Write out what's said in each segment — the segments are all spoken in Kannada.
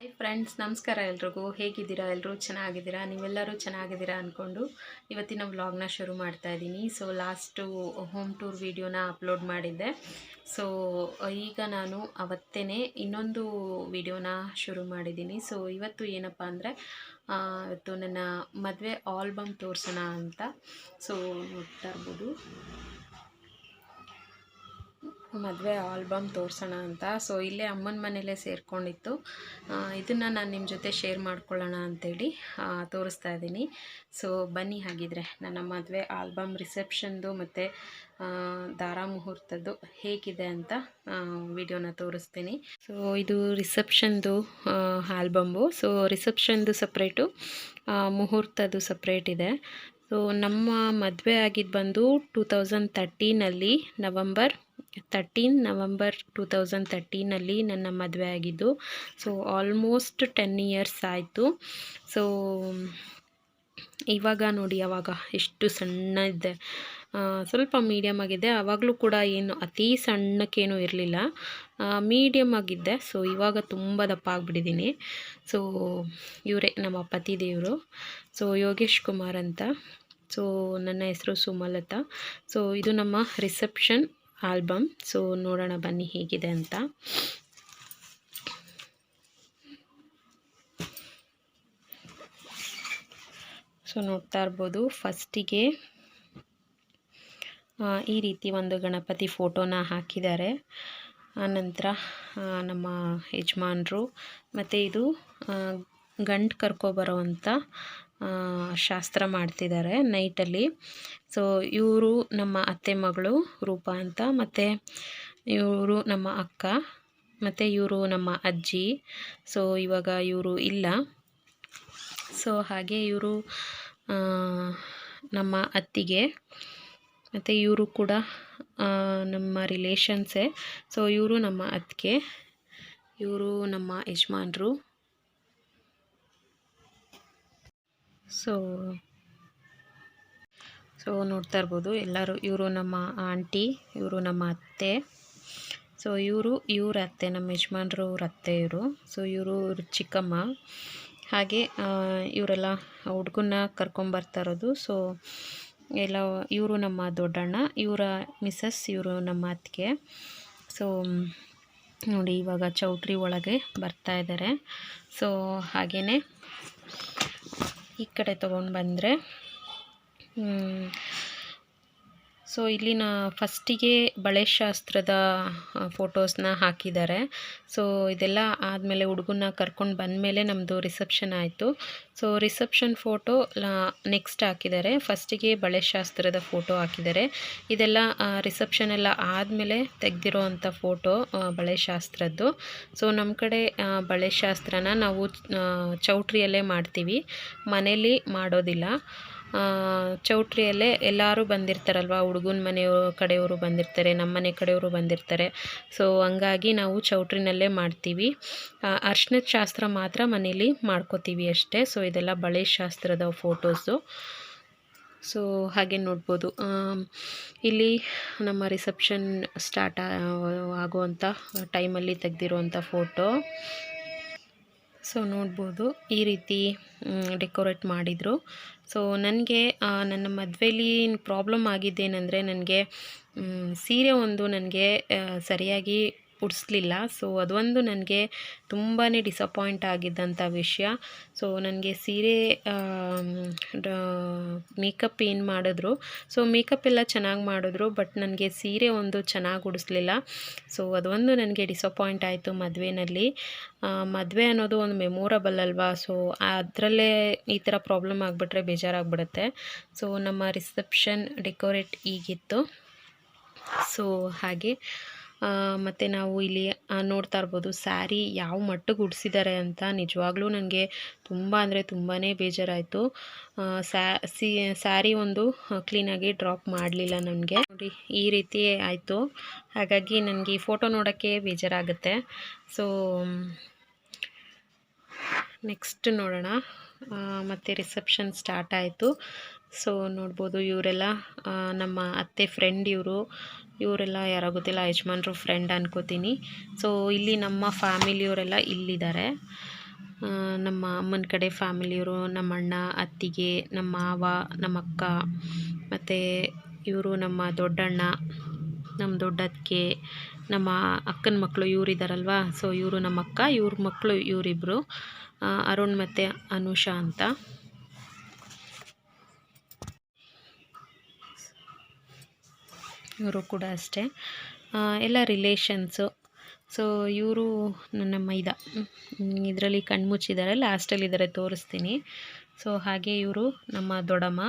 ಹಾಯ್ ಫ್ರೆಂಡ್ಸ್, ನಮಸ್ಕಾರ. ಎಲ್ರಿಗೂ ಹೇಗಿದ್ದೀರಾ? ಎಲ್ಲರೂ ಚೆನ್ನಾಗಿದ್ದೀರಾ? ನೀವೆಲ್ಲರೂ ಚೆನ್ನಾಗಿದ್ದೀರಾ ಅಂದ್ಕೊಂಡು ಇವತ್ತಿನ ವ್ಲಾಗ್ನ ಶುರು ಮಾಡ್ತಾ ಇದ್ದೀನಿ. ಸೊ ಲಾಸ್ಟು ಹೋಮ್ ಟೂರ್ ವಿಡಿಯೋನ ಅಪ್ಲೋಡ್ ಮಾಡಿದ್ದೆ. ಸೊ ಈಗ ನಾನು ಅವತ್ತೇ ಇನ್ನೊಂದು ವಿಡಿಯೋನ ಶುರು ಮಾಡಿದ್ದೀನಿ. ಸೊ ಇವತ್ತು ಏನಪ್ಪ ಅಂದರೆ ಇವತ್ತು ನನ್ನ ಮದುವೆ ಆಲ್ಬಮ್ ತೋರಿಸೋಣ ಅಂತ. ಸೊ ನೋಡ್ತಾ ಇರ್ಬೋದು, ಮದುವೆ ಆಲ್ಬಮ್ ತೋರಿಸೋಣ ಅಂತ. ಸೊ ಇಲ್ಲೇ ಅಮ್ಮನ ಮನೆಯಲ್ಲೇ ಸೇರಿಕೊಂಡಿತ್ತು. ಇದನ್ನು ನಾನು ನಿಮ್ಮ ಜೊತೆ ಶೇರ್ ಮಾಡ್ಕೊಳ್ಳೋಣ ಅಂಥೇಳಿ ತೋರಿಸ್ತಾ ಇದ್ದೀನಿ. ಸೊ ಬನ್ನಿ, ಹಾಗಿದ್ರೆ ನನ್ನ ಮದುವೆ ಆಲ್ಬಮ್ ರಿಸೆಪ್ಷನ್ದು ಮತ್ತು ದಾರ ಮುಹೂರ್ತದ್ದು ಹೇಗಿದೆ ಅಂತ ವಿಡಿಯೋನ ತೋರಿಸ್ತೀನಿ. ಸೊ ಇದು ರಿಸೆಪ್ಷನ್ದು ಆಲ್ಬಮ್ಮು. ಸೊ ರಿಸೆಪ್ಷನ್ದು ಸಪ್ರೇಟು, ಮುಹೂರ್ತದ್ದು ಸಪ್ರೇಟ್ ಇದೆ. ಸೊ ನಮ್ಮ ಮದುವೆ ಆಗಿದ್ದು ಬಂದು 2013 ನವಂಬರ್ 2013 ನನ್ನ ಮದುವೆ ಆಗಿದ್ದು. ಸೊ ಆಲ್ಮೋಸ್ಟ್ 10 ಇಯರ್ಸ್ ಆಯಿತು. ಸೊ ಇವಾಗ ನೋಡಿ, ಆವಾಗ ಎಷ್ಟು ಸಣ್ಣ ಇದ್ದೆ, ಸ್ವಲ್ಪ ಮೀಡಿಯಮ್ ಆಗಿದೆ. ಆವಾಗಲೂ ಕೂಡ ಏನು ಅತಿ ಸಣ್ಣಕ್ಕೇನೂ ಇರಲಿಲ್ಲ, ಮೀಡಿಯಮ್ ಆಗಿದ್ದೆ. ಸೊ ಇವಾಗ ತುಂಬ ದಪ್ಪ ಆಗಿಬಿಟ್ಟಿದ್ದೀನಿ. ಸೊ ಇವರೇ ನಮ್ಮ ಪತಿ ದೇವರು. ಸೊ ಯೋಗೇಶ್ ಕುಮಾರ್ ಅಂತ. ಸೊ ನನ್ನ ಹೆಸರು ಸುಮಲತಾ. ಸೊ ಇದು ನಮ್ಮ ರಿಸೆಪ್ಷನ್ ಆಲ್ಬಮ್. ಸೊ ನೋಡೋಣ ಬನ್ನಿ ಹೇಗಿದೆ ಅಂತ. ಸೊ ನೋಡ್ತಾ ಇರ್ಬೋದು, ಫಸ್ಟಿಗೆ ಈ ರೀತಿ ಒಂದು ಗಣಪತಿ ಫೋಟೋನ ಹಾಕಿದ್ದಾರೆ. ಆನಂತರ ನಮ್ಮ ಯಜಮಾನರು, ಮತ್ತು ಇದು ಗಂಡು ಕರ್ಕೊಬರೋವಂಥ ಶಾಸ್ತ್ರ ಮಾಡ್ತಿದ್ದಾರೆ ನೈಟಲ್ಲಿ. ಸೊ ಇವರು ನಮ್ಮ ಅತ್ತೆ ಮಗಳು ರೂಪಾ ಅಂತ, ಮತ್ತು ಇವರು ನಮ್ಮ ಅಕ್ಕ, ಮತ್ತು ಇವರು ನಮ್ಮ ಅಜ್ಜಿ. ಸೊ ಇವಾಗ ಇವರು ಇಲ್ಲ. ಸೊ ಹಾಗೆ ಇವರು ನಮ್ಮ ಅತ್ತಿಗೆ, ಮತ್ತು ಇವರು ಕೂಡ ನಮ್ಮ ರಿಲೇಷನ್ಸೇ. ಸೊ ಇವರು ನಮ್ಮ ಅತ್ತಿಗೆ, ಇವರು ನಮ್ಮ ಯಜಮಾನರು. ಸೊ ನೋಡ್ತಾ ಇರ್ಬೋದು ಎಲ್ಲರೂ, ಇವರು ನಮ್ಮ ಆಂಟಿ, ಇವರು ನಮ್ಮ ಅತ್ತೆ. ಸೊ ಇವ್ರ ಅತ್ತೆ, ನಮ್ಮ ಯಜಮಾನ್ರು ಅವ್ರ ಅತ್ತೆ ಇವರು. ಸೊ ಇವರು ಚಿಕ್ಕಮ್ಮ. ಹಾಗೆ ಇವರೆಲ್ಲ ಹುಡುಗನ್ನ ಕರ್ಕೊಂಬರ್ತಾ ಇರೋದು. ಸೊ ಎಲ್ಲ ಇವರು ನಮ್ಮ ದೊಡ್ಡಣ್ಣ, ಇವರ ಮಿಸಸ್, ಇವರು ನಮ್ಮ ಅತ್ತಿಗೆ. ಸೊ ನೋಡಿ, ಇವಾಗ ಚೌಟ್ರಿ ಒಳಗೆ ಬರ್ತಾ ಇದ್ದಾರೆ. ಸೊ ಹಾಗೆಯೇ ಈ ಕಡೆ ತೊಗೊಂಡು ಬಂದರೆ, ಸೊ ಇಲ್ಲಿನ ಫಸ್ಟಿಗೆ ಬಳೆ ಶಾಸ್ತ್ರದ ಫೋಟೋಸ್ನ ಹಾಕಿದ್ದಾರೆ. ಸೊ ಇದೆಲ್ಲ ಆದಮೇಲೆ ಹುಡುಗನ್ನ ಕರ್ಕೊಂಡು ಬಂದಮೇಲೆ ನಮ್ಮದು ರಿಸೆಪ್ಷನ್ ಆಯಿತು. ಸೊ ರಿಸೆಪ್ಷನ್ ಫೋಟೋ ನೆಕ್ಸ್ಟ್ ಹಾಕಿದ್ದಾರೆ. ಫಸ್ಟಿಗೆ ಬಳೆ ಶಾಸ್ತ್ರದ ಫೋಟೋ ಹಾಕಿದ್ದಾರೆ. ಇದೆಲ್ಲ ರಿಸೆಪ್ಷನ್ ಎಲ್ಲ ಆದಮೇಲೆ ತೆಗೆದಿರೋ ಅಂಥ ಫೋಟೋ ಬಳೆ ಶಾಸ್ತ್ರದ್ದು. ಸೊ ನಮ್ಮ ಕಡೆ ಬಳೆ ಶಾಸ್ತ್ರನ ನಾವು ಚೌಟ್ರಿಯಲ್ಲೇ ಮಾಡ್ತೀವಿ, ಮನೇಲಿ ಮಾಡೋದಿಲ್ಲ. ಚೌಟ್ರಿಯಲ್ಲೇ ಎಲ್ಲರೂ ಬಂದಿರ್ತಾರಲ್ವ, ಹುಡುಗನ ಮನೆ ಕಡೆಯವರು ಬಂದಿರ್ತಾರೆ, ನಮ್ಮ ಮನೆ ಕಡೆಯವರು ಬಂದಿರ್ತಾರೆ. ಸೊ ಹಂಗಾಗಿ ನಾವು ಚೌಟ್ರಿನಲ್ಲೇ ಮಾಡ್ತೀವಿ. ಅರ್ಶಿನದ ಶಾಸ್ತ್ರ ಮಾತ್ರ ಮನೇಲಿ ಮಾಡ್ಕೋತೀವಿ ಅಷ್ಟೇ. ಸೊ ಇದೆಲ್ಲ ಬಳೆ ಶಾಸ್ತ್ರದ ಫೋಟೋಸು. ಸೊ ಹಾಗೆ ನೋಡ್ಬೋದು, ಇಲ್ಲಿ ನಮ್ಮ ರಿಸೆಪ್ಷನ್ ಸ್ಟಾರ್ಟ್ ಆಗುವಂಥ ಟೈಮಲ್ಲಿ ತೆಗೆದಿರುವಂಥ ಫೋಟೋ. ಸೊ ನೋಡ್ಬೋದು, ಈ ರೀತಿ ಡೆಕೋರೇಟ್ ಮಾಡಿದರು. ಸೊ ನನಗೆ ನನ್ನ ಮದುವೆಯಲ್ಲಿ ಪ್ರಾಬ್ಲಮ್ ಆಗಿದ್ದೇನೆಂದರೆ, ನನಗೆ ಸೀರೆ ಒಂದು ನನಗೆ ಸರಿಯಾಗಿ ಉಡಿಸ್ಲಿಲ್ಲ. ಸೊ ಅದೊಂದು ನನಗೆ ತುಂಬಾ ಡಿಸಪಾಯಿಂಟ್ ಆಗಿದ್ದಂಥ ವಿಷಯ. ಸೊ ನನಗೆ ಸೀರೆ ಮೇಕಪ್ ಏನು ಮಾಡಿದ್ರು, ಸೊ ಮೇಕಪ್ ಎಲ್ಲ ಚೆನ್ನಾಗಿ ಮಾಡಿದ್ರು, ಬಟ್ ನನಗೆ ಸೀರೆ ಒಂದು ಚೆನ್ನಾಗಿ ಉಡಿಸ್ಲಿಲ್ಲ. ಸೊ ಅದೊಂದು ನನಗೆ ಡಿಸಪಾಯಿಂಟ್ ಆಯಿತು ಮದುವೆಯಲ್ಲಿ. ಮದುವೆ ಅನ್ನೋದು ಒಂದು ಮೆಮೊರಬಲ್ ಅಲ್ವಾ. ಸೊ ಅದರಲ್ಲೇ ಈ ಥರ ಪ್ರಾಬ್ಲಮ್ ಆಗಿಬಿಟ್ರೆ ಬೇಜಾರಾಗ್ಬಿಡುತ್ತೆ. ಸೊ ನಮ್ಮ ರಿಸೆಪ್ಷನ್ ಡೆಕೋರೇಟ್ ಹೀಗಿತ್ತು. ಸೊ ಹಾಗೆ ಮತ್ತು ನಾವು ಇಲ್ಲಿ ನೋಡ್ತಾ ಇರ್ಬೋದು, ಸ್ಯಾರಿ ಯಾವ ಮಟ್ಟಿಗೆ ಉಡಿಸಿದ್ದಾರೆ ಅಂತ. ನಿಜವಾಗ್ಲೂ ನನಗೆ ತುಂಬ ಅಂದರೆ ತುಂಬಾ ಬೇಜಾರಾಯಿತು. ಸ್ಯಾರಿ ಒಂದು ಕ್ಲೀನಾಗಿ ಡ್ರಾಪ್ ಮಾಡಲಿಲ್ಲ ನನಗೆ. ನೋಡಿ, ಈ ರೀತಿ ಆಯಿತು. ಹಾಗಾಗಿ ನನಗೆ ಈ ಫೋಟೋ ನೋಡೋಕ್ಕೆ ಬೇಜಾರಾಗುತ್ತೆ. ಸೊ ನೆಕ್ಸ್ಟ್ ನೋಡೋಣ. ಮತ್ತು ರಿಸೆಪ್ಷನ್ ಸ್ಟಾರ್ಟ್ ಆಯಿತು. ಸೊ ನೋಡ್ಬೋದು, ಇವರೆಲ್ಲ ನಮ್ಮ ಅತ್ತೆ ಫ್ರೆಂಡ್, ಇವರೆಲ್ಲ ಯಾರೋ ಗೊತ್ತಿಲ್ಲ, ಯಜಮಾನ್ರು ಫ್ರೆಂಡ್ ಅನ್ಕೋತೀನಿ. ಸೊ ಇಲ್ಲಿ ನಮ್ಮ ಫ್ಯಾಮಿಲಿಯವರೆಲ್ಲ ಇಲ್ಲಿದ್ದಾರೆ. ನಮ್ಮ ಅಮ್ಮನ ಕಡೆ ಫ್ಯಾಮಿಲಿಯವರು, ನಮ್ಮ ಅಣ್ಣ, ಅತ್ತಿಗೆ, ನಮ್ಮ ಮಾವ, ನಮ್ಮ ಅಕ್ಕ, ಮತ್ತು ಇವರು ನಮ್ಮ ದೊಡ್ಡಣ್ಣ, ನಮ್ಮ ದೊಡ್ಡತ್ತಿಗೆ, ನಮ್ಮ ಅಕ್ಕನ ಮಕ್ಕಳು ಇವರಿದ್ದಾರಲ್ವ. ಸೊ ಇವರು ನಮ್ಮ ಅಕ್ಕ, ಇವ್ರ ಮಕ್ಕಳು ಇವರಿಬ್ಬರು, ಅರುಣ್ ಮತ್ತು ಅನುಷಾ ಅಂತ. ಇವರು ಕೂಡ ಅಷ್ಟೇ ಎಲ್ಲ ರಿಲೇಷನ್ಸು. ಸೊ ಇವರು ನನ್ನ ಮೈದ, ಇದರಲ್ಲಿ ಕಣ್ಮುಚ್ಚಿದ್ದಾರೆ, ಲಾಸ್ಟಲ್ಲಿದ್ದಾರೆ, ತೋರಿಸ್ತೀನಿ. ಸೊ ಹಾಗೆ ಇವರು ನಮ್ಮ ದೊಡ್ಡಮ್ಮ,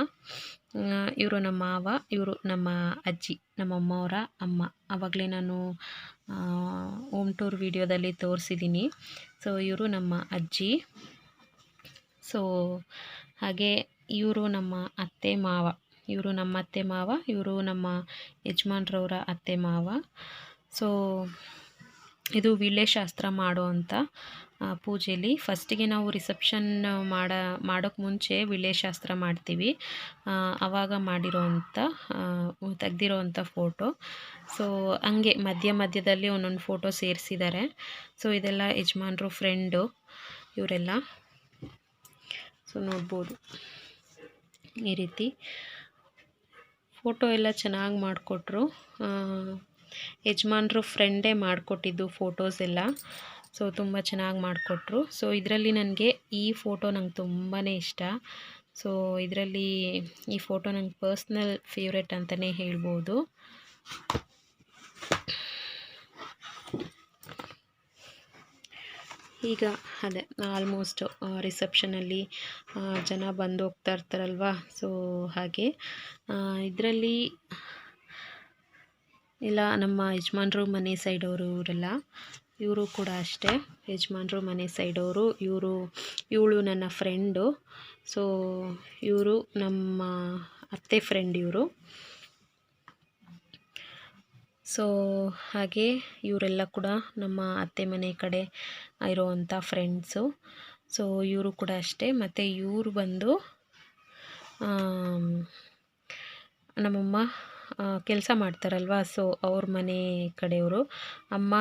ಇವರು ನಮ್ಮ ಮಾವ, ಇವರು ನಮ್ಮ ಅಜ್ಜಿ, ನಮ್ಮಮ್ಮವರ ಅಮ್ಮ. ಆವಾಗಲೇ ನಾನು ಹೋಮ್ ಟೂರ್ ವಿಡಿಯೋದಲ್ಲಿ ತೋರಿಸಿದ್ದೀನಿ. ಸೊ ಇವರು ನಮ್ಮ ಅಜ್ಜಿ. ಸೊ ಹಾಗೆ ಇವರು ನಮ್ಮ ಅತ್ತೆ ಮಾವ, ಇವರು ನಮ್ಮ ಅತ್ತೆ ಮಾವ, ಇವರು ನಮ್ಮ ಯಜಮಾನ್ರವರ ಅತ್ತೆ ಮಾವ. ಸೊ ಇದು ವೀಳ್ಯಶಾಸ್ತ್ರ ಮಾಡೋ ಅಂಥ ಪೂಜೆಯಲ್ಲಿ ಫಸ್ಟಿಗೆ ನಾವು ರಿಸೆಪ್ಷನ್ ಮಾಡೋಕ್ಕೆ ಮುಂಚೆ ವೀಳ್ಯಶಾಸ್ತ್ರ ಮಾಡ್ತೀವಿ. ಆವಾಗ ಮಾಡಿರೋವಂಥ ತೆಗ್ದಿರೋವಂಥ ಫೋಟೋ. ಸೊ ಹಂಗೆ ಮಧ್ಯದಲ್ಲಿ ಒಂದೊಂದು ಫೋಟೋ ಸೇರಿಸಿದ್ದಾರೆ. ಸೊ ಇದೆಲ್ಲ ಯಜಮಾನ್ರು ಫ್ರೆಂಡು ಇವರೆಲ್ಲ. ಸೊ ನೋಡ್ಬೋದು ಈ ರೀತಿ ಫೋಟೋ ಎಲ್ಲ ಚೆನ್ನಾಗಿ ಮಾಡಿಕೊಟ್ರು. ಯಜಮಾನ್ರು ಫ್ರೆಂಡೇ ಮಾಡಿಕೊಟ್ಟಿದ್ದು ಫೋಟೋಸ್ ಎಲ್ಲ. ಸೊ ತುಂಬ ಚೆನ್ನಾಗಿ ಮಾಡಿಕೊಟ್ರು. ಸೊ ಇದರಲ್ಲಿ ನನಗೆ ಈ ಫೋಟೋ ನಂಗೆ ತುಂಬಾ ಇಷ್ಟ. ಸೊ ಇದರಲ್ಲಿ ಈ ಫೋಟೋ ನಂಗೆ ಪರ್ಸ್ನಲ್ ಫೇವ್ರೆಟ್ ಅಂತಲೇ ಹೇಳ್ಬೋದು. ಈಗ ಅದೇ ಆಲ್ಮೋಸ್ಟ್ ರಿಸೆಪ್ಷನಲ್ಲಿ ಜನ ಬಂದು ಹೋಗ್ತಾ ಇರ್ತಾರಲ್ವ. ಸೊ ಹಾಗೆ ಇದರಲ್ಲಿ ಇಲ್ಲ ನಮ್ಮ ಯಜಮಾನ್ರು ಮನೆ ಸೈಡವರು ಇವರೆಲ್ಲ. ಇವರು ಕೂಡ ಅಷ್ಟೇ ಯಜಮಾನ್ರು ಮನೆ ಸೈಡವರು. ಇವಳು ನನ್ನ ಫ್ರೆಂಡು. ಸೊ ಇವರು ನಮ್ಮ ಅತ್ತೆ ಫ್ರೆಂಡ್ ಇವರು. ಸೊ ಹಾಗೆ ಇವರೆಲ್ಲ ಕೂಡ ನಮ್ಮ ಅತ್ತೆ ಮನೆ ಕಡೆ ಇರೋವಂಥ ಫ್ರೆಂಡ್ಸು. ಸೊ ಇವರು ಕೂಡ ಅಷ್ಟೇ. ಮತ್ತು ಇವರು ಬಂದು ನಮ್ಮಮ್ಮ ಕೆಲಸ ಮಾಡ್ತಾರಲ್ವ. ಸೊ ಅವ್ರ ಮನೆ ಕಡೆಯವರು. ಅಮ್ಮ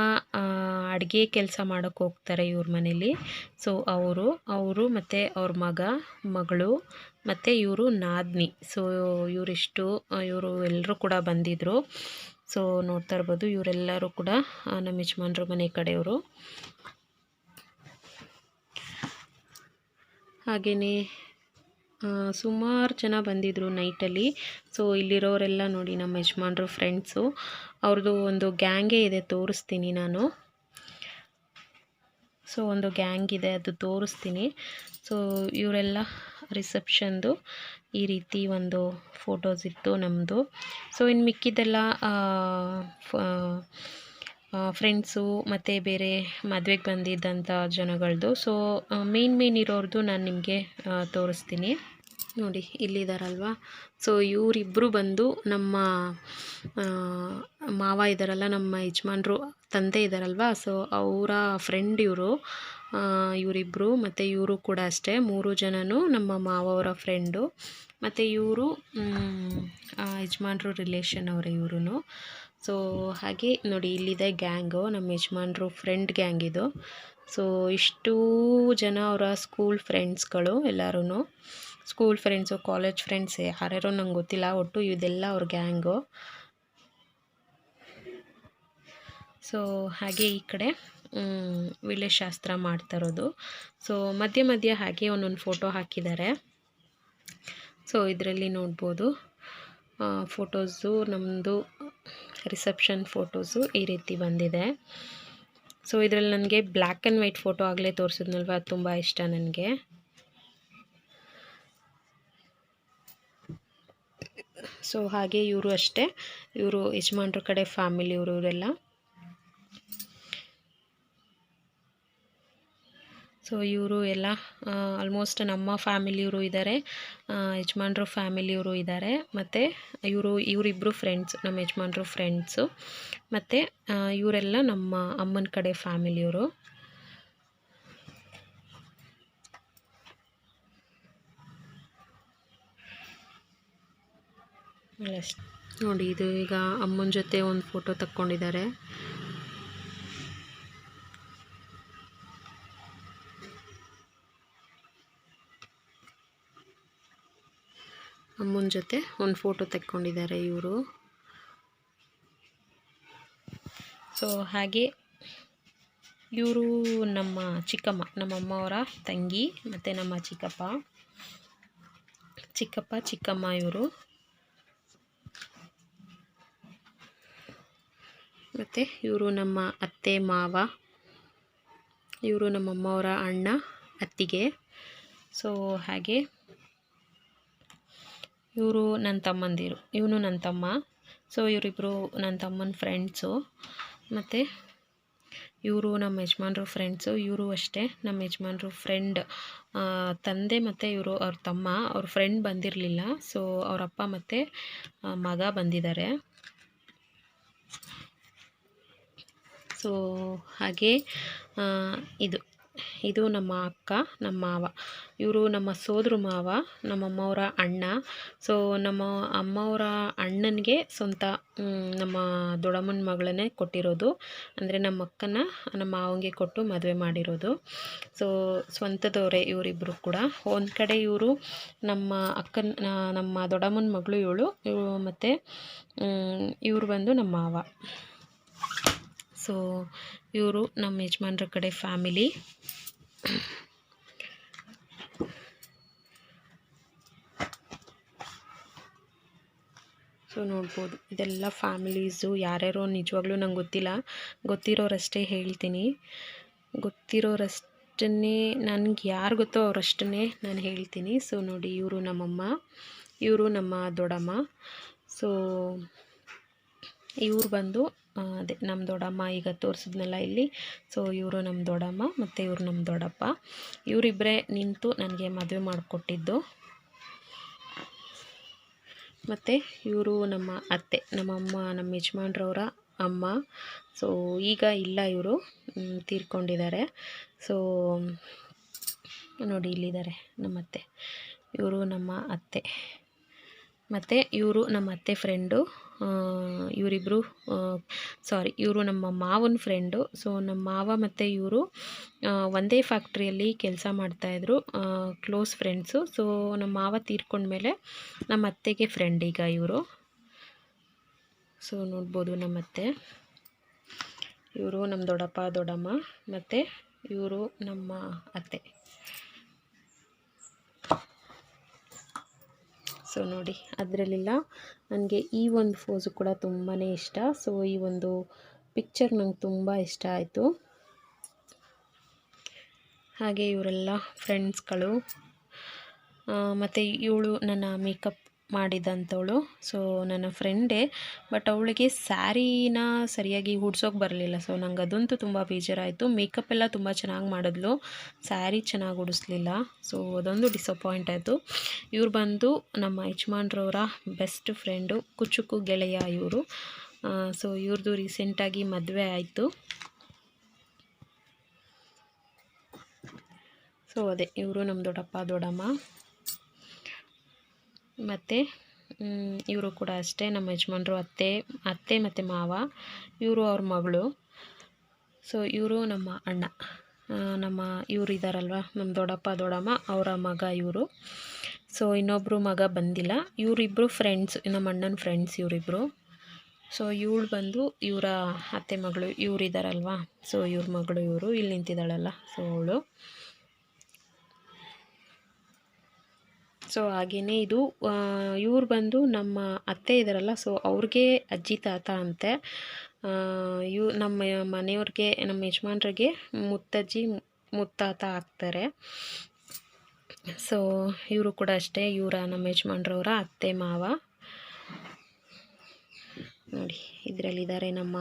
ಅಡುಗೆ ಕೆಲಸ ಮಾಡೋಕ್ಕೆ ಹೋಗ್ತಾರೆ ಇವ್ರ ಮನೇಲಿ. ಸೊ ಅವರು ಮತ್ತು ಅವ್ರ ಮಗಳು ಮತ್ತು ಇವರು ನಾದಿನಿ. ಸೊ ಇವರು ಎಲ್ಲರೂ ಕೂಡ ಬಂದಿದ್ದರು. ಸೊ ನೋಡ್ತಾ ಇರ್ಬೋದು ಇವರೆಲ್ಲರೂ ಕೂಡ ನಮ್ಮ ಯಜಮಾನ್ರ ಮನೆ ಕಡೆಯವರು. ಹಾಗೆಯೇ ಸುಮಾರು ಜನ ಬಂದಿದ್ದರು ನೈಟಲ್ಲಿ. ಸೊ ಇಲ್ಲಿರೋರೆಲ್ಲ ನೋಡಿ ನಮ್ಮ ಯಜಮಾನ್ರು ಫ್ರೆಂಡ್ಸು. ಅವ್ರದ್ದು ಒಂದು ಗ್ಯಾಂಗೇ ಇದೆ, ತೋರಿಸ್ತೀನಿ ನಾನು. ಸೊ ಒಂದು ಗ್ಯಾಂಗ್ ಇದೆ, ಅದು ತೋರಿಸ್ತೀನಿ. ಸೊ ಇವರೆಲ್ಲ ರಿಸೆಪ್ಷನ್ದು ಈ ರೀತಿ ಒಂದು ಫೋಟೋಸ್ ಇತ್ತು ನಮ್ಮದು. ಸೊ ಇನ್ನು ಮಿಕ್ಕಿದ್ದೆಲ್ಲ ಫ್ರೆಂಡ್ಸು ಮತ್ತು ಬೇರೆ ಮದುವೆಗೆ ಬಂದಿದ್ದಂಥ ಜನಗಳದ್ದು. ಸೊ ಮೇನ್ ಇರೋರ್ದು ನಾನು ನಿಮಗೆ ತೋರಿಸ್ತೀನಿ. ನೋಡಿ ಇಲ್ಲಿದ್ದಾರಲ್ವ. ಸೊ ಇವರಿಬ್ಬರು ಬಂದು ನಮ್ಮ ಮಾವ ಇದ್ದಾರಲ್ಲ, ನಮ್ಮ ಯಜಮಾನ್ರು ತಂದೆ ಇದ್ದಾರಲ್ವ. ಸೊ ಅವರ ಫ್ರೆಂಡ್ ಇವರಿಬ್ಬರು. ಮತ್ತು ಇವರು ಕೂಡ ಅಷ್ಟೇ, 3 ಜನನೂ ನಮ್ಮ ಮಾವವರ ಫ್ರೆಂಡು. ಮತ್ತು ಇವರು ಯಜಮಾನ್ರು ರಿಲೇಷನ್ ಅವರೇ ಇವರು. ಸೊ ಹಾಗೆ ನೋಡಿ ಇಲ್ಲಿದೆ ಗ್ಯಾಂಗು, ನಮ್ಮ ಯಜಮಾನ್ರು ಫ್ರೆಂಡ್ ಗ್ಯಾಂಗ್ ಇದು. ಸೊ ಇಷ್ಟೂ ಜನ ಅವರ ಸ್ಕೂಲ್ ಫ್ರೆಂಡ್ಸ್ಗಳು ಎಲ್ಲರೂ. ಸ್ಕೂಲ್ ಫ್ರೆಂಡ್ಸು, ಕಾಲೇಜ್ ಫ್ರೆಂಡ್ಸ್, ಯಾರ್ಯಾರೋ ನಂಗೆ ಗೊತ್ತಿಲ್ಲ, ಒಟ್ಟು ಇದೆಲ್ಲ ಅವ್ರ ಗ್ಯಾಂಗು. ಸೊ ಹಾಗೆ ಈ ಕಡೆ ವೀಳ್ಯಶಾಸ್ತ್ರ ಮಾಡ್ತಾ ಇರೋದು. ಸೊ ಮಧ್ಯೆ ಹಾಗೆ ಒಂದೊಂದು ಫೋಟೋ ಹಾಕಿದ್ದಾರೆ. ಸೊ ಇದರಲ್ಲಿ ನೋಡ್ಬೋದು ಫೋಟೋಸು, ನಮ್ಮದು ರಿಸೆಪ್ಷನ್ ಫೋಟೋಸು ಈ ರೀತಿ ಬಂದಿದೆ. ಸೊ ಇದರಲ್ಲಿ ನನಗೆ ಬ್ಲ್ಯಾಕ್ ಆ್ಯಂಡ್ ವೈಟ್ ಫೋಟೋ ಆಗಲೇ ತೋರಿಸಿದ್ನಲ್ವ, ಅದು ತುಂಬ ಇಷ್ಟ ನನಗೆ. ಸೊ ಹಾಗೆ ಇವರು ಅಷ್ಟೇ, ಇವರು ಯಜಮಾನ್ರ ಕಡೆ ಫ್ಯಾಮಿಲಿ ಇವರೆಲ್ಲ. ಸೊ ಇವರು ಎಲ್ಲ ಆಲ್ಮೋಸ್ಟ್ ನಮ್ಮ ಫ್ಯಾಮಿಲಿಯವರು ಇದ್ದಾರೆ, ಯಜಮಾನ್ರ ಫ್ಯಾಮಿಲಿಯವರು ಇದ್ದಾರೆ. ಮತ್ತು ಇವರಿಬ್ಬರು ಫ್ರೆಂಡ್ಸ್, ನಮ್ಮ ಯಜಮಾನ್ರ ಫ್ರೆಂಡ್ಸು. ಮತ್ತು ಇವರೆಲ್ಲ ನಮ್ಮ ಅಮ್ಮನ ಕಡೆ ಫ್ಯಾಮಿಲಿಯವರು. ನೋಡಿ ಇದು ಈಗ ಅಮ್ಮನ ಜೊತೆ ಒಂದು ಫೋಟೋ ತಕ್ಕೊಂಡಿದ್ದಾರೆ. ಅಮ್ಮನ ಜೊತೆ ಒಂದು ಫೋಟೋ ತೆಕ್ಕೊಂಡಿದ್ದಾರೆ ಇವರು. ಸೊ ಹಾಗೆ ಇವರು ನಮ್ಮ ಚಿಕ್ಕಮ್ಮ, ನಮ್ಮಮ್ಮವರ ತಂಗಿ ಮತ್ತು ನಮ್ಮ ಚಿಕ್ಕಪ್ಪ ಚಿಕ್ಕಮ್ಮ ಇವರು. ಮತ್ತು ಇವರು ನಮ್ಮ ಅತ್ತೆ ಮಾವ, ಇವರು ನಮ್ಮಮ್ಮವರ ಅಣ್ಣ ಅತ್ತಿಗೆ. ಸೊ ಹಾಗೆ ಇವರು ನನ್ನ ತಮ್ಮಂದಿರು, ಇವನು ನನ್ನ ತಮ್ಮ. ಸೊ ಇವರಿಬ್ಬರು ನನ್ನ ತಮ್ಮನ ಫ್ರೆಂಡ್ಸು. ಮತ್ತು ಇವರು ನಮ್ಮ ಯಜಮಾನ್ರು ಫ್ರೆಂಡ್ಸು. ಇವರು ಅಷ್ಟೇ ನಮ್ಮ ಯಜಮಾನ್ರು ಫ್ರೆಂಡ್ ತಂದೆ ಮತ್ತು ಇವರು ಅವ್ರ ತಮ್ಮ. ಅವ್ರ ಫ್ರೆಂಡ್ ಬಂದಿರಲಿಲ್ಲ. ಸೊ ಅವರಪ್ಪ ಮತ್ತು ಮಗ ಬಂದಿದ್ದಾರೆ. ಸೊ ಹಾಗೆ ಇದು ನಮ್ಮ ಅಕ್ಕ, ನಮ್ಮ ಮಾವ. ಇವರು ನಮ್ಮ ಸೋದರ ಮಾವ, ನಮ್ಮಮ್ಮವರ ಅಣ್ಣ. ಸೊ ನಮ್ಮ ಅಮ್ಮವರ ಅಣ್ಣನಿಗೆ ಸ್ವಂತ ನಮ್ಮ ದೊಡ್ಡಮ್ಮನ ಮಗಳನ್ನೇ ಕೊಟ್ಟಿರೋದು. ಅಂದರೆ ನಮ್ಮ ಅಕ್ಕನ ನಮ್ಮ ಮಾವಂಗೆ ಕೊಟ್ಟು ಮದುವೆ ಮಾಡಿರೋದು. ಸೊ ಸ್ವಂತದವರೇ ಇವರಿಬ್ಬರು ಕೂಡ. ಒಂದು ಕಡೆ ಇವರು ನಮ್ಮ ನಮ್ಮ ದೊಡ್ಡಮ್ಮನ ಮಗಳು ಇವಳು ಮತ್ತು ಇವರು ಬಂದು ನಮ್ಮ ಮಾವ. ಸೊ ಇವರು ನಮ್ಮ ಯಜಮಾನ್ರ ಕಡೆ ಫ್ಯಾಮಿಲಿ. ಸೊ ನೋಡ್ಬೋದು, ಇದೆಲ್ಲ ಫ್ಯಾಮಿಲೀಸು. ಯಾರ್ಯಾರೋ ನಿಜವಾಗ್ಲೂ ನಂಗೆ ಗೊತ್ತಿಲ್ಲ, ಗೊತ್ತಿರೋರಷ್ಟೇ ಹೇಳ್ತೀನಿ. ಗೊತ್ತಿರೋರಷ್ಟನ್ನೇ, ನನಗೆ ಯಾರು ಗೊತ್ತೋ ಅವರಷ್ಟನ್ನೇ ನಾನು ಹೇಳ್ತೀನಿ. ಸೊ ನೋಡಿ, ಇವರು ನಮ್ಮಮ್ಮ, ಇವರು ನಮ್ಮ ದೊಡ್ಡಮ್ಮ. ಸೊ ಇವ್ರು ಬಂದು ಅದೇ ನಮ್ಮ ದೊಡ್ಡಮ್ಮ, ಈಗ ತೋರಿಸಿದ್ನಲ್ಲ ಇಲ್ಲಿ. ಸೊ ಇವರು ನಮ್ಮ ದೊಡ್ಡಮ್ಮ ಮತ್ತು ಇವರು ನಮ್ಮ ದೊಡ್ಡಪ್ಪ. ಇವರಿಬ್ಬರೇ ನಿಂತು ನನಗೆ ಮದುವೆ ಮಾಡಿಕೊಟ್ಟಿದ್ದು. ಮತ್ತು ಇವರು ನಮ್ಮ ಅತ್ತೆ, ನಮ್ಮಮ್ಮ, ನಮ್ಮ ಯಜಮಾನ್ರವರ ಅಮ್ಮ. ಸೊ ಈಗ ಇಲ್ಲ, ಇವರು ತೀರ್ಕೊಂಡಿದ್ದಾರೆ. ಸೊ ನೋಡಿ, ಇಲ್ಲಿದ್ದಾರೆ ನಮ್ಮ ಅತ್ತೆ. ಇವರು ನಮ್ಮ ಅತ್ತೆ. ಮತ್ತು ಇವರು ನಮ್ಮ ಅತ್ತೆ ಫ್ರೆಂಡು. ಇವರಿಬ್ಬರು ಇವರು ನಮ್ಮ ಮಾವನ ಫ್ರೆಂಡು. ಸೊ ನಮ್ಮ ಮಾವ ಮತ್ತು ಇವರು ಒಂದೇ ಫ್ಯಾಕ್ಟ್ರಿಯಲ್ಲಿ ಕೆಲಸ ಮಾಡ್ತಾಯಿದ್ರು, ಕ್ಲೋಸ್ ಫ್ರೆಂಡ್ಸು. ಸೊ ನಮ್ಮ ಮಾವ ತೀರ್ಕೊಂಡ್ಮೇಲೆ ನಮ್ಮ ಅತ್ತೆಗೆ ಫ್ರೆಂಡ್ ಈಗ ಇವರು. ಸೊ ನೋಡ್ಬೋದು ನಮ್ಮ ಅತ್ತೆ. ಇವರು ನಮ್ಮ ದೊಡ್ಡಪ್ಪ ದೊಡ್ಡಮ್ಮ ಮತ್ತು ಇವರು ನಮ್ಮ ಅತ್ತೆ. ಸೊ ನೋಡಿ, ಅದರಲ್ಲಿಲ್ಲ ನನಗೆ ಈ ಒಂದು ಫೋಸು ಕೂಡ ತುಂಬಾ ಇಷ್ಟ. ಸೊ ಈ ಒಂದು ಪಿಕ್ಚರ್ ನಂಗೆ ತುಂಬ ಇಷ್ಟ ಆಯಿತು. ಹಾಗೆ ಇವರೆಲ್ಲ ಫ್ರೆಂಡ್ಸ್ಗಳು. ಮತ್ತು ಇವಳು ನನ್ನ ಮೇಕಪ್ ಮಾಡಿದಂಥವಳು. ಸೊ ನನ್ನ ಫ್ರೆಂಡೇ, ಬಟ್ ಅವಳಿಗೆ ಸ್ಯಾರಿನ ಸರಿಯಾಗಿ ಉಡ್ಸೋಕೆ ಬರಲಿಲ್ಲ. ಸೊ ನಂಗೆ ಅದಂತೂ ತುಂಬ ಬೇಜಾರಾಯಿತು. ಮೇಕಪ್ ಎಲ್ಲ ತುಂಬ ಚೆನ್ನಾಗಿ ಮಾಡಿದ್ಲು, ಸ್ಯಾರಿ ಚೆನ್ನಾಗಿ ಉಡಿಸ್ಲಿಲ್ಲ. ಸೊ ಅದೊಂದು ಡಿಸಪಾಯಿಂಟ್ ಆಯಿತು. ಇವ್ರು ಬಂದು ನಮ್ಮ ಯಜಮಾನ್ರವರ ಬೆಸ್ಟ್ ಫ್ರೆಂಡು, ಕುಚುಕು ಗೆಳೆಯ ಇವರು. ಸೊ ಇವ್ರದ್ದು ರೀಸೆಂಟಾಗಿ ಮದುವೆ ಆಯಿತು. ಸೊ ಅದೇ ಇವರು ನಮ್ಮ ದೊಡ್ಡಪ್ಪ ದೊಡ್ಡಮ್ಮ. ಮತ್ತು ಇವರು ಕೂಡ ಅಷ್ಟೇ ನಮ್ಮ ಯಜಮಾನ್ರು ಅತ್ತೆ ಮತ್ತು ಮಾವ. ಇವರು ಅವ್ರ ಮಗಳು. ಸೊ ಇವರು ನಮ್ಮ ಅಣ್ಣ, ಇವರು ಇದ್ದಾರಲ್ವ ನಮ್ಮ ದೊಡ್ಡಪ್ಪ ದೊಡ್ಡಮ್ಮ, ಅವರ ಮಗ ಇವರು. ಸೊ ಇನ್ನೊಬ್ಬರು ಮಗ ಬಂದಿಲ್ಲ. ಇವರಿಬ್ಬರು ಫ್ರೆಂಡ್ಸ್, ನಮ್ಮ ಅಣ್ಣನ ಫ್ರೆಂಡ್ಸ್ ಇವರಿಬ್ಬರು. ಸೊ ಇವಳು ಬಂದು ಇವರ ಅತ್ತೆ ಮಗಳು, ಇವ್ರು ಇದ್ದಾರಲ್ವ. ಸೊ ಇವ್ರ ಮಗಳು ಇವರು, ಇಲ್ಲಿ ನಿಂತಿದ್ದಾಳಲ್ಲ, ಸೊ ಅವಳು. ಸೊ ಹಾಗೆಯೇ ಇದು ಇವ್ರು ಬಂದು ನಮ್ಮ ಅತ್ತೆ ಇದ್ದಾರಲ್ಲ. ಸೊ ಅವ್ರಿಗೆ ಅಜ್ಜಿ ತಾತ ಅಂತೆ. ನಮ್ಮ ಮನೆಯವ್ರಿಗೆ, ನಮ್ಮ ಯಜಮಾನ್ರಿಗೆ ಮುತ್ತಜ್ಜಿ ಮುತ್ತಾತ ಆಗ್ತಾರೆ. ಸೊ ಇವರು ಕೂಡ ಅಷ್ಟೇ, ಇವರ ನಮ್ಮ ಯಜಮಾನ್ರವರ ಅತ್ತೆ ಮಾವ. ನೋಡಿ, ಇದರಲ್ಲಿದ್ದಾರೆ ನಮ್ಮ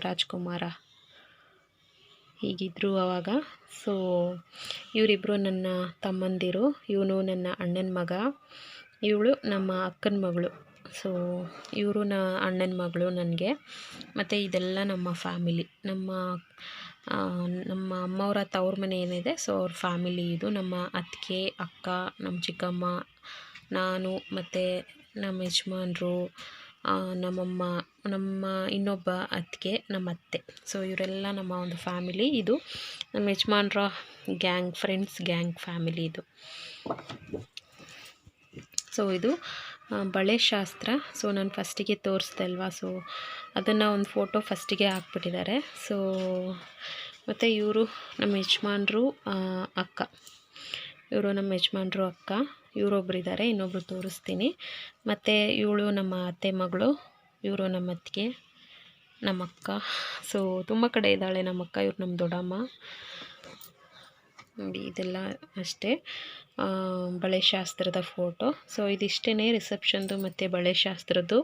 ರಾಜ್ಕುಮಾರ, ಹೀಗಿದ್ರು ಅವಾಗ. ಸೊ ಇವರಿಬ್ಬರು ನನ್ನ ತಮ್ಮಂದಿರು. ಇವನು ನನ್ನ ಅಣ್ಣನ ಮಗ, ಇವಳು ನಮ್ಮ ಅಕ್ಕನ ಮಗಳು. ಸೊ ಇವರು ಅಣ್ಣನ ಮಗಳು ನನಗೆ. ಮತ್ತು ಇದೆಲ್ಲ ನಮ್ಮ ಫ್ಯಾಮಿಲಿ, ನಮ್ಮ ಅಮ್ಮವರ ತವ್ರ ಮನೆ ಏನಿದೆ, ಸೊ ಅವ್ರ ಫ್ಯಾಮಿಲಿ ಇದು. ನಮ್ಮ ಅತ್ತಿಗೆ, ಅಕ್ಕ, ನಮ್ಮ ಚಿಕ್ಕಮ್ಮ, ನಾನು ಮತ್ತು ನಮ್ಮ ಯಜಮಾನ್ರು, ನಮ್ಮಮ್ಮ, ನಮ್ಮ ಇನ್ನೊಬ್ಬ ಅತ್ತಿಗೆ, ನಮ್ಮ ಅತ್ತೆ. ಸೊ ಇವರೆಲ್ಲ ನಮ್ಮ ಒಂದು ಫ್ಯಾಮಿಲಿ. ಇದು ನಮ್ಮ ಯಜಮಾನ್ರ ಗ್ಯಾಂಗ್, ಫ್ರೆಂಡ್ಸ್ ಗ್ಯಾಂಗ್ ಫ್ಯಾಮಿಲಿ ಇದು. ಸೊ ಇದು ಬಳೆ ಶಾಸ್ತ್ರ. ಸೊ ನಾನು ಫಸ್ಟಿಗೆ ತೋರಿಸ್ದೆ ಅಲ್ವಾ, ಸೊ ಅದನ್ನು ಒಂದು ಫೋಟೋ ಫಸ್ಟಿಗೆ ಹಾಕ್ಬಿಟ್ಟಿದ್ದಾರೆ. ಸೊ ಮತ್ತು ಇವರು ನಮ್ಮ ಯಜಮಾನ್ರು ಅಕ್ಕ, ಇವರು ನಮ್ಮ ಯಜಮಾನ್ರು ಅಕ್ಕ, ಇವರೊಬ್ಬರಿದ್ದಾರೆ, ಇನ್ನೊಬ್ಬರು ತೋರಿಸ್ತೀನಿ. ಮತ್ತು ಇವಳು ನಮ್ಮ ಅತ್ತೆ ಮಗಳು, ಇವರು ನಮ್ಮ ಅತ್ತಿಗೆ, ನಮ್ಮ ಅಕ್ಕ. ಸೊ ತುಂಬ ಕಡೆ ಇದ್ದಾಳೆ ನಮ್ಮ ಅಕ್ಕ, ಇವ್ರು ನಮ್ಮ ದೊಡ್ಡಮ್ಮ. ನೋಡಿ ಇದೆಲ್ಲ ಅಷ್ಟೇ ಬಳೆ ಶಾಸ್ತ್ರದ ಫೋಟೋ. ಸೊ ಇದಿಷ್ಟೇ ರಿಸೆಪ್ಷನ್ದು ಮತ್ತು ಬಳೆ ಶಾಸ್ತ್ರದ್ದು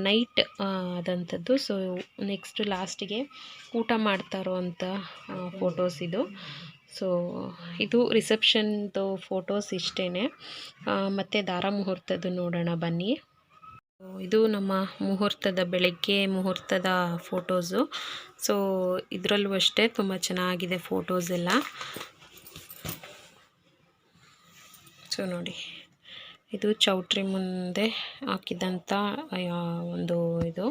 ನೈಟ್ ಆದಂಥದ್ದು. ಸೊ ನೆಕ್ಸ್ಟ್ ಲಾಸ್ಟಿಗೆ ಊಟ ಮಾಡ್ತಾ ಇರೋವಂಥ ಫೋಟೋಸ್ ಇದು. ಸೊ ಇದು ರಿಸೆಪ್ಷನ್ದು ಫೋಟೋಸ್ ಇಷ್ಟೇ. ಮತ್ತು ದಾರ ಮುಹೂರ್ತದ್ದು ನೋಡೋಣ ಬನ್ನಿ. ಇದು ನಮ್ಮ ಮುಹೂರ್ತದ ಬೆಳಗ್ಗೆ ಮುಹೂರ್ತದ ಫೋಟೋಸು. ಸೊ ಇದರಲ್ಲೂ ಅಷ್ಟೇ ತುಂಬ ಚೆನ್ನಾಗಿದೆ ಫೋಟೋಸ್ ಎಲ್ಲ. ಸೊ ನೋಡಿ, ಇದು ಚೌಟ್ರಿ ಮುಂದೆ ಹಾಕಿದಂಥ ಒಂದು ಇದು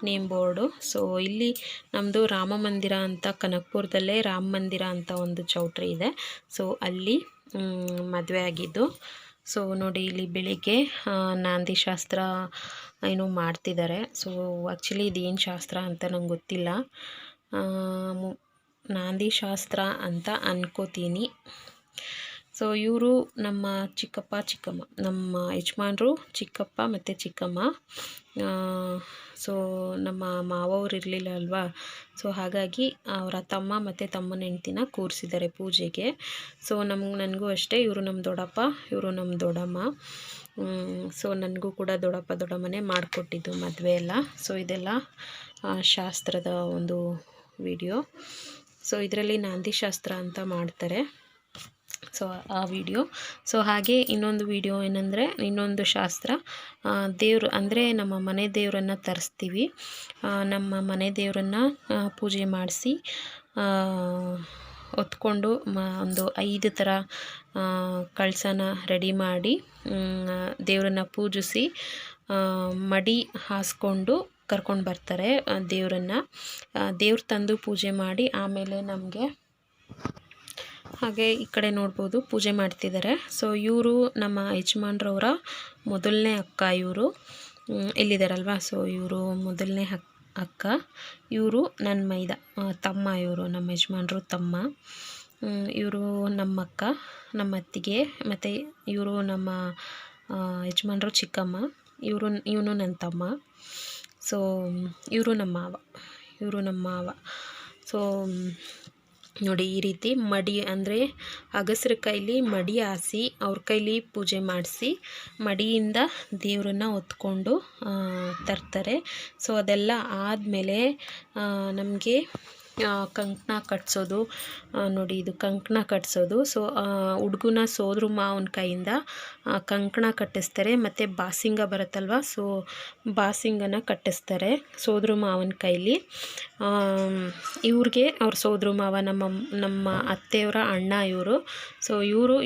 ನೇಮ್ ಬೋರ್ಡು. ಸೊ ಇಲ್ಲಿ ನಮ್ಮದು ರಾಮ ಮಂದಿರ ಅಂತ, ಕನಕಪುರದಲ್ಲೇ ರಾಮ ಮಂದಿರ ಅಂತ ಒಂದು ಚೌಟ್ರಿ ಇದೆ. ಸೊ ಅಲ್ಲಿ ಮದುವೆ ಆಗಿದ್ದು. ಸೊ ನೋಡಿ, ಇಲ್ಲಿ ಬೆಳಿಗ್ಗೆ ನಾಂದಿ ಶಾಸ್ತ್ರ ಏನೋ ಮಾಡ್ತಿದ್ದಾರೆ. ಸೊ ಆ್ಯಕ್ಚುಲಿ ಇದೇನು ಶಾಸ್ತ್ರ ಅಂತ ನಂಗೆ ಗೊತ್ತಿಲ್ಲ. ನಾಂದಿ ಶಾಸ್ತ್ರ ಅಂತ ಅನ್ಕೋತೀನಿ. ಸೊ ಇವರು ನಮ್ಮ ಚಿಕ್ಕಪ್ಪ ಚಿಕ್ಕಮ್ಮ, ನಮ್ಮ ಯಜಮಾನ್ರು ಚಿಕ್ಕಪ್ಪ ಮತ್ತು ಚಿಕ್ಕಮ್ಮ. ಸೊ ನಮ್ಮ ಮಾವವ್ರು ಇರಲಿಲ್ಲ ಅಲ್ವಾ, ಸೊ ಹಾಗಾಗಿ ಅವರ ತಮ್ಮ ಮತ್ತು ತಮ್ಮನ ಹೆಂಡ್ತಿನ ಕೂರಿಸಿದ್ದಾರೆ ಪೂಜೆಗೆ. ಸೊ ನನಗೂ ಅಷ್ಟೇ, ಇವರು ನಮ್ಮ ದೊಡ್ಡಪ್ಪ, ಇವರು ನಮ್ಮ ದೊಡ್ಡಮ್ಮ. ಸೊ ನನಗೂ ಕೂಡ ದೊಡ್ಡಪ್ಪ ದೊಡ್ಡಮ್ಮನೇ ಮಾಡಿಕೊಟ್ಟಿದ್ದು ಮದುವೆ ಎಲ್ಲ. ಸೊ ಇದೆಲ್ಲ ಶಾಸ್ತ್ರದ ಒಂದು ವಿಡಿಯೋ. ಸೊ ಇದರಲ್ಲಿ ನಾಂದಿ ಶಾಸ್ತ್ರ ಅಂತ ಮಾಡ್ತಾರೆ. ಸೊ ಆ ವಿಡಿಯೋ. ಸೊ ಹಾಗೆ ಇನ್ನೊಂದು ವಿಡಿಯೋ ಏನಂದರೆ, ಇನ್ನೊಂದು ಶಾಸ್ತ್ರ, ದೇವರು ಅಂದರೆ ನಮ್ಮ ಮನೆ ದೇವರನ್ನು ತರಿಸ್ತೀವಿ. ನಮ್ಮ ಮನೆ ದೇವರನ್ನು ಪೂಜೆ ಮಾಡಿಸಿ ಹೊತ್ಕೊಂಡು ಒಂದು 5 ಥರ ಕಳಸನ ರೆಡಿ ಮಾಡಿ ದೇವರನ್ನು ಪೂಜಿಸಿ ಮಡಿ ಹಾಸ್ಕೊಂಡು ಕರ್ಕೊಂಡು ಬರ್ತಾರೆ ದೇವರನ್ನು. ದೇವ್ರು ತಂದು ಪೂಜೆ ಮಾಡಿ ಆಮೇಲೆ ನಮಗೆ, ಹಾಗೆ ಈ ಕಡೆ ನೋಡ್ಬೋದು ಪೂಜೆ ಮಾಡ್ತಿದ್ದಾರೆ. ಸೊ ಇವರು ನಮ್ಮ ಯಜಮಾನ್ರವರ ಮೊದಲನೇ ಅಕ್ಕ, ಇವರು ಇಲ್ಲಿದ್ದಾರಲ್ವ. ಸೊ ಇವರು ಮೊದಲನೇ ಅಕ್ಕ, ಇವರು ನನ್ನ ಮೈದ ತಮ್ಮ, ಇವರು ನಮ್ಮ ಯಜಮಾನ್ರು ತಮ್ಮ. ಇವರು ನಮ್ಮ ಅಕ್ಕ, ನಮ್ಮ ಅತ್ತಿಗೆ, ಮತ್ತು ಇವರು ನಮ್ಮ ಯಜಮಾನ್ರು ಚಿಕ್ಕಮ್ಮ, ಇವನು ನನ್ನ ತಮ್ಮ. ಸೊ ಇವರು ನಮ್ಮ ಮಾವ. ಸೊ ನೋಡಿ, ಈ ರೀತಿ ಮಡಿ ಅಂದರೆ ಅಗಸ್ರ ಕೈಲಿ ಮಡಿ ಹಾಸಿ ಅವ್ರ ಕೈಲಿ ಪೂಜೆ ಮಾಡಿಸಿ ಮಡಿಯಿಂದ ದೇವರನ್ನ ಹೊತ್ಕೊಂಡು ತರ್ತಾರೆ. ಸೊ ಅದೆಲ್ಲ ಆದಮೇಲೆ ನಮಗೆ ಕಂಕಣ ಕಟ್ಸೋದು. ನೋಡಿ, ಇದು ಕಂಕಣ ಕಟ್ಸೋದು. ಸೊ ಹುಡುಗನ ಸೋದ್ರ ಮಾವನ ಕೈಯಿಂದ ಕಂಕಣ ಕಟ್ಟಿಸ್ತಾರೆ. ಮತ್ತು ಬಾಸಿಂಗ ಬರುತ್ತಲ್ವ, ಸೊ ಬಾಸಿಂಗನ ಕಟ್ಟಿಸ್ತಾರೆ ಸೋದ್ರ ಮಾವನ ಕೈಲಿ. ಇವ್ರಿಗೆ ಅವ್ರ ಸೋದ್ರ ಮಾವ ನಮ್ಮ ಅತ್ತೆಯವರ ಅಣ್ಣ ಇವರು. ಸೊ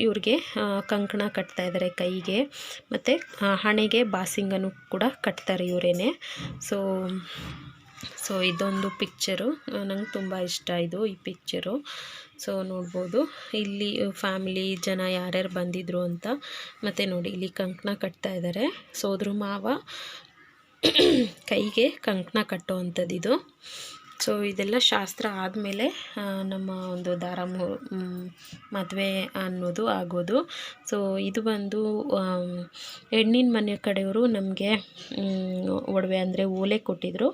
ಇವ್ರಿಗೆ ಕಂಕಣ ಕಟ್ತಾಯಿದ್ದಾರೆ ಕೈಗೆ, ಮತ್ತು ಹಣೆಗೆ ಬಾಸಿಂಗನು ಕೂಡ ಕಟ್ತಾರೆ ಇವರೇನೆ. ಸೊ ಇದೊಂದು ಪಿಕ್ಚರು, ನಂಗೆ ತುಂಬ ಇಷ್ಟ ಈ ಪಿಕ್ಚರು. ಸೊ ನೋಡ್ಬೋದು ಇಲ್ಲಿ ಫ್ಯಾಮಿಲಿ ಜನ ಯಾರ್ಯಾರು ಬಂದಿದ್ರು ಅಂತ. ಮತ್ತು ನೋಡಿ, ಇಲ್ಲಿ ಕಂಕಣ ಕಟ್ತಾ ಇದ್ದಾರೆ, ಸೋದ್ರ ಮಾವ ಕೈಗೆ ಕಂಕಣ ಕಟ್ಟುವಂಥದ್ದು ಇದು. ಸೊ ಇದೆಲ್ಲ ಶಾಸ್ತ್ರ ಆದಮೇಲೆ ನಮ್ಮ ಒಂದು ಮದುವೆ ಅನ್ನೋದು ಆಗೋದು. ಸೊ ಇದು ಬಂದು ಹೆಣ್ಣಿನ ಮನೆ ಕಡೆಯವರು ನಮಗೆ ಒಡವೆ ಅಂದರೆ ಓಲೆ ಕೊಟ್ಟಿದ್ದರು.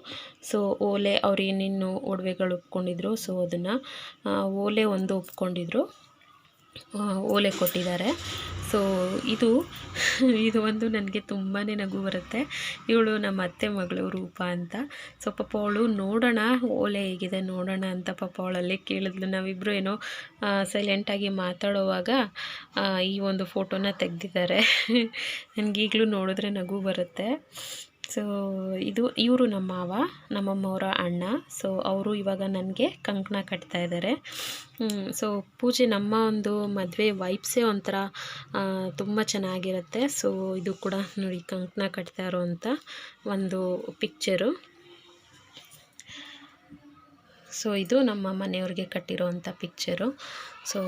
ಸೊ ಓಲೆ ಅವ್ರು ಏನೇನು ಒಡವೆಗಳು ಒಪ್ಕೊಂಡಿದ್ರು, ಸೊ ಅದನ್ನು ಓಲೆ ಒಂದು ಒಪ್ಕೊಂಡಿದ್ರು, ಓಲೆ ಕೊಟ್ಟಿದ್ದಾರೆ. ಸೊ ಇದು ಒಂದು ನನಗೆ ತುಂಬಾ ನಗು ಬರುತ್ತೆ. ಇವಳು ನಮ್ಮ ಅತ್ತೆ ಮಗಳು ರೂಪ ಅಂತ. ಸೊ ಪಾಪ ಅವಳು ನೋಡೋಣ ಓಲೆ ಹೇಗಿದೆ ನೋಡೋಣ ಅಂತ ಪಾಪ ಅವಳಲ್ಲೇ ಕೇಳಿದ್ಲು. ನಾವಿಬ್ಬರು ಏನೋ ಸೈಲೆಂಟಾಗಿ ಮಾತಾಡೋವಾಗ ಈ ಒಂದು ಫೋಟೋನ ತೆಗೆದಿದ್ದಾರೆ. ನನಗೀಗಲೂ ನೋಡಿದ್ರೆ ನಗು ಬರುತ್ತೆ. ಸೊ ಇವರು ನಮ್ಮ ಮಾವ, ನಮ್ಮಮ್ಮವರ ಅಣ್ಣ. ಸೊ ಅವರು ಇವಾಗ ನನಗೆ ಕಂಕಣ ಕಟ್ತಾ ಇದ್ದಾರೆ. ಸೊ ಪೂಜೆ, ನಮ್ಮ ಒಂದು ಮದುವೆ ವೈಬ್ಸೇ ಒಂಥರ ತುಂಬ ಚೆನ್ನಾಗಿರುತ್ತೆ. ಸೊ ಇದು ಕೂಡ ನೋಡಿ, ಕಂಕಣ ಕಟ್ತಾ ಇರೋವಂಥ ಒಂದು ಪಿಕ್ಚರು. ಸೊ ಇದು ನಮ್ಮ ಮನೆಯವ್ರಿಗೆ ಕಟ್ಟಿರೋವಂಥ ಪಿಕ್ಚರು. ಸೊ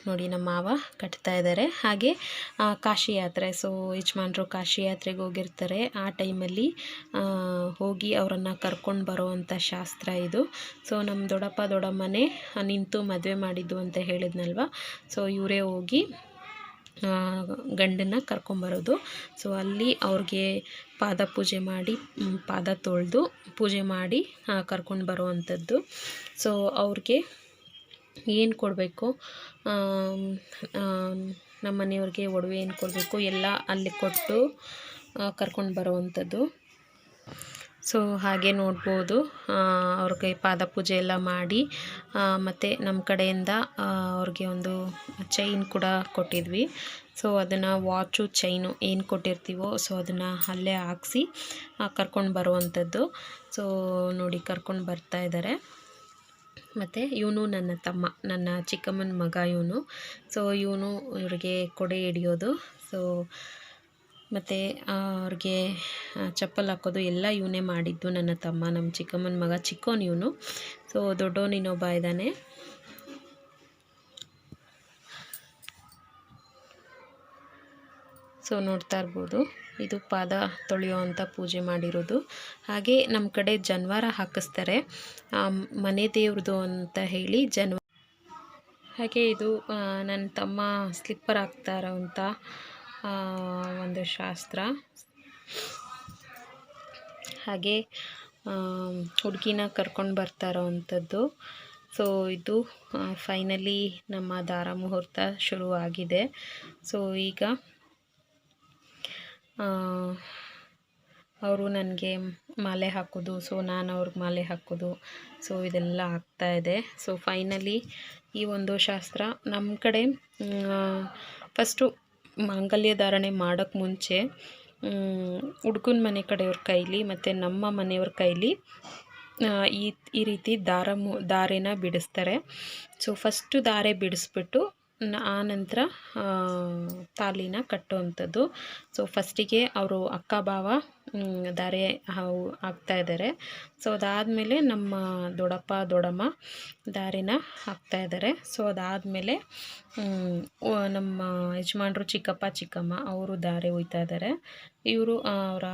ನೋಡಿ ನಮ್ಮ ಮಾವ ಕಟ್ತಾ ಇದ್ದಾರೆ. ಹಾಗೆ ಕಾಶಿ ಯಾತ್ರೆ, ಸೊ ಯಜಮಾನ್ರು ಕಾಶಿ ಯಾತ್ರೆಗೆ ಹೋಗಿರ್ತಾರೆ. ಆ ಟೈಮಲ್ಲಿ ಹೋಗಿ ಅವರನ್ನು ಕರ್ಕೊಂಡು ಬರೋವಂಥ ಶಾಸ್ತ್ರ ಇದು. ಸೊ ನಮ್ಮ ದೊಡ್ಡಪ್ಪ ದೊಡ್ಡಮ್ಮನೇ ನಿಂತು ಮದುವೆ ಮಾಡಿದ್ದು ಅಂತ ಹೇಳಿದ್ನಲ್ವ, ಸೊ ಇವರೇ ಹೋಗಿ ಗಂಡನ್ನು ಕರ್ಕೊಂಬರೋದು. ಸೊ ಅಲ್ಲಿ ಅವ್ರಿಗೆ ಪಾದ ಪೂಜೆ ಮಾಡಿ, ಪಾದ ತೊಳೆದು ಪೂಜೆ ಮಾಡಿ ಕರ್ಕೊಂಡು ಬರೋವಂಥದ್ದು. ಸೊ ಅವ್ರಿಗೆ ಏನು ಕೊಡಬೇಕು, ನಮ್ಮ ಮನೆಯವ್ರಿಗೆ ಒಡವೆ ಏನು ಕೊಡಬೇಕು ಎಲ್ಲ ಅಲ್ಲಿ ಕೊಟ್ಟು ಕರ್ಕೊಂಡು ಬರೋವಂಥದ್ದು. ಸೊ ಹಾಗೆ ನೋಡ್ಬೋದು, ಅವ್ರಿಗೆ ಪಾದ ಪೂಜೆ ಎಲ್ಲ ಮಾಡಿ ಮತ್ತು ನಮ್ಮ ಕಡೆಯಿಂದ ಅವ್ರಿಗೆ ಒಂದು ಚೈನ್ ಕೂಡ ಕೊಟ್ಟಿದ್ವಿ. ಸೊ ಅದನ್ನು ವಾಚು ಚೈನು ಏನು ಕೊಟ್ಟಿರ್ತೀವೋ ಸೊ ಅದನ್ನು ಅಲ್ಲೇ ಹಾಕ್ಸಿ ಕರ್ಕೊಂಡು ಬರುವಂಥದ್ದು. ಸೊ ನೋಡಿ ಕರ್ಕೊಂಡು ಬರ್ತಾ ಇದ್ದಾರೆ. ಮತ್ತು ಇವನು ನನ್ನ ತಮ್ಮ, ನನ್ನ ಚಿಕ್ಕಮ್ಮನ ಮಗ ಇವನು. ಸೊ ಇವನು ಇವ್ರಿಗೆ ಕೊಡೆ ಹಿಡಿಯೋದು, ಸೊ ಮತ್ತು ಅವ್ರಿಗೆ ಚಪ್ಪಲ್ ಹಾಕೋದು ಎಲ್ಲ ಇವನೇ ಮಾಡಿದ್ದು, ನನ್ನ ತಮ್ಮ, ನಮ್ಮ ಚಿಕ್ಕಮ್ಮನ ಮಗ. ಚಿಕ್ಕವನು ಇವನು. ಸೊ ದೊಡ್ಡವನು ಇನ್ನೊಬ್ಬ ಇದ್ದಾನೆ. ಸೊ ನೋಡ್ತಾ ಇರ್ಬೋದು, ಇದು ಪಾದ ತೊಳೆಯುವಂಥ ಪೂಜೆ ಮಾಡಿರೋದು. ಹಾಗೆ ನಮ್ಮ ಕಡೆ ಜನವಾರ ಹಾಕಿಸ್ತಾರೆ, ಮನೆ ದೇವ್ರದ್ದು ಅಂತ ಹೇಳಿ ಹಾಗೆ ಇದು ನನ್ನ ತಮ್ಮ ಸ್ಲಿಪ್ಪರ್ ಹಾಕ್ತಾ ಇರೋವಂಥ ಒಂದು ಶಾಸ್ತ್ರ. ಹಾಗೆ ಹುಡುಗಿನ ಕರ್ಕೊಂಡು ಬರ್ತಾ ಇರೋವಂಥದ್ದು. ಸೊ ಇದು ಫೈನಲಿ ನಮ್ಮ ದಾರ ಮುಹೂರ್ತ ಶುರುವಾಗಿದೆ. ಸೊ ಈಗ ಅವರು ನನಗೆ ಮಾಲೆ ಹಾಕೋದು, ಸೊ ನಾನು ಅವ್ರಿಗೆ ಮಾಲೆ ಹಾಕೋದು, ಸೊ ಇದೆಲ್ಲ ಆಗ್ತಾಯಿದೆ. ಸೊ ಫೈನಲಿ ಈ ಒಂದು ಶಾಸ್ತ್ರ ನಮ್ಮ ಕಡೆ ಫಸ್ಟು ಮಾಂಗಲ್ಯ ಧಾರಣೆ ಮಾಡೋಕ್ಕೆ ಮುಂಚೆ ಹುಡುಗನ ಮನೆ ಕಡೆಯವ್ರ ಕೈಲಿ ಮತ್ತು ನಮ್ಮ ಮನೆಯವ್ರ ಕೈಲಿ ಈ ರೀತಿ ದಾರೆನ ಬಿಡಿಸ್ತಾರೆ. ಸೊ ಫಸ್ಟು ದಾರೆ ಬಿಡಿಸ್ಬಿಟ್ಟು ಆನಂತರ ತಾಲಿನ ಕಟ್ಟುವಂಥದ್ದು. ಸೊ ಫಸ್ಟಿಗೆ ಅವರು ಅಕ್ಕ ಭಾವ ದಾರೆ ಹಾಕ್ತಾಯಿದ್ದಾರೆ. ಸೊ ಅದಾದಮೇಲೆ ನಮ್ಮ ದೊಡ್ಡಪ್ಪ ದೊಡ್ಡಮ್ಮ ದಾರೆನ ಹಾಕ್ತಾಯಿದ್ದಾರೆ. ಸೊ ಅದಾದಮೇಲೆ ನಮ್ಮ ಯಜಮಾನ್ರು ಚಿಕ್ಕಪ್ಪ ಚಿಕ್ಕಮ್ಮ ಅವರು ದಾರೆ ಒಯ್ತಾ ಇದ್ದಾರೆ. ಇವರು ಅವರ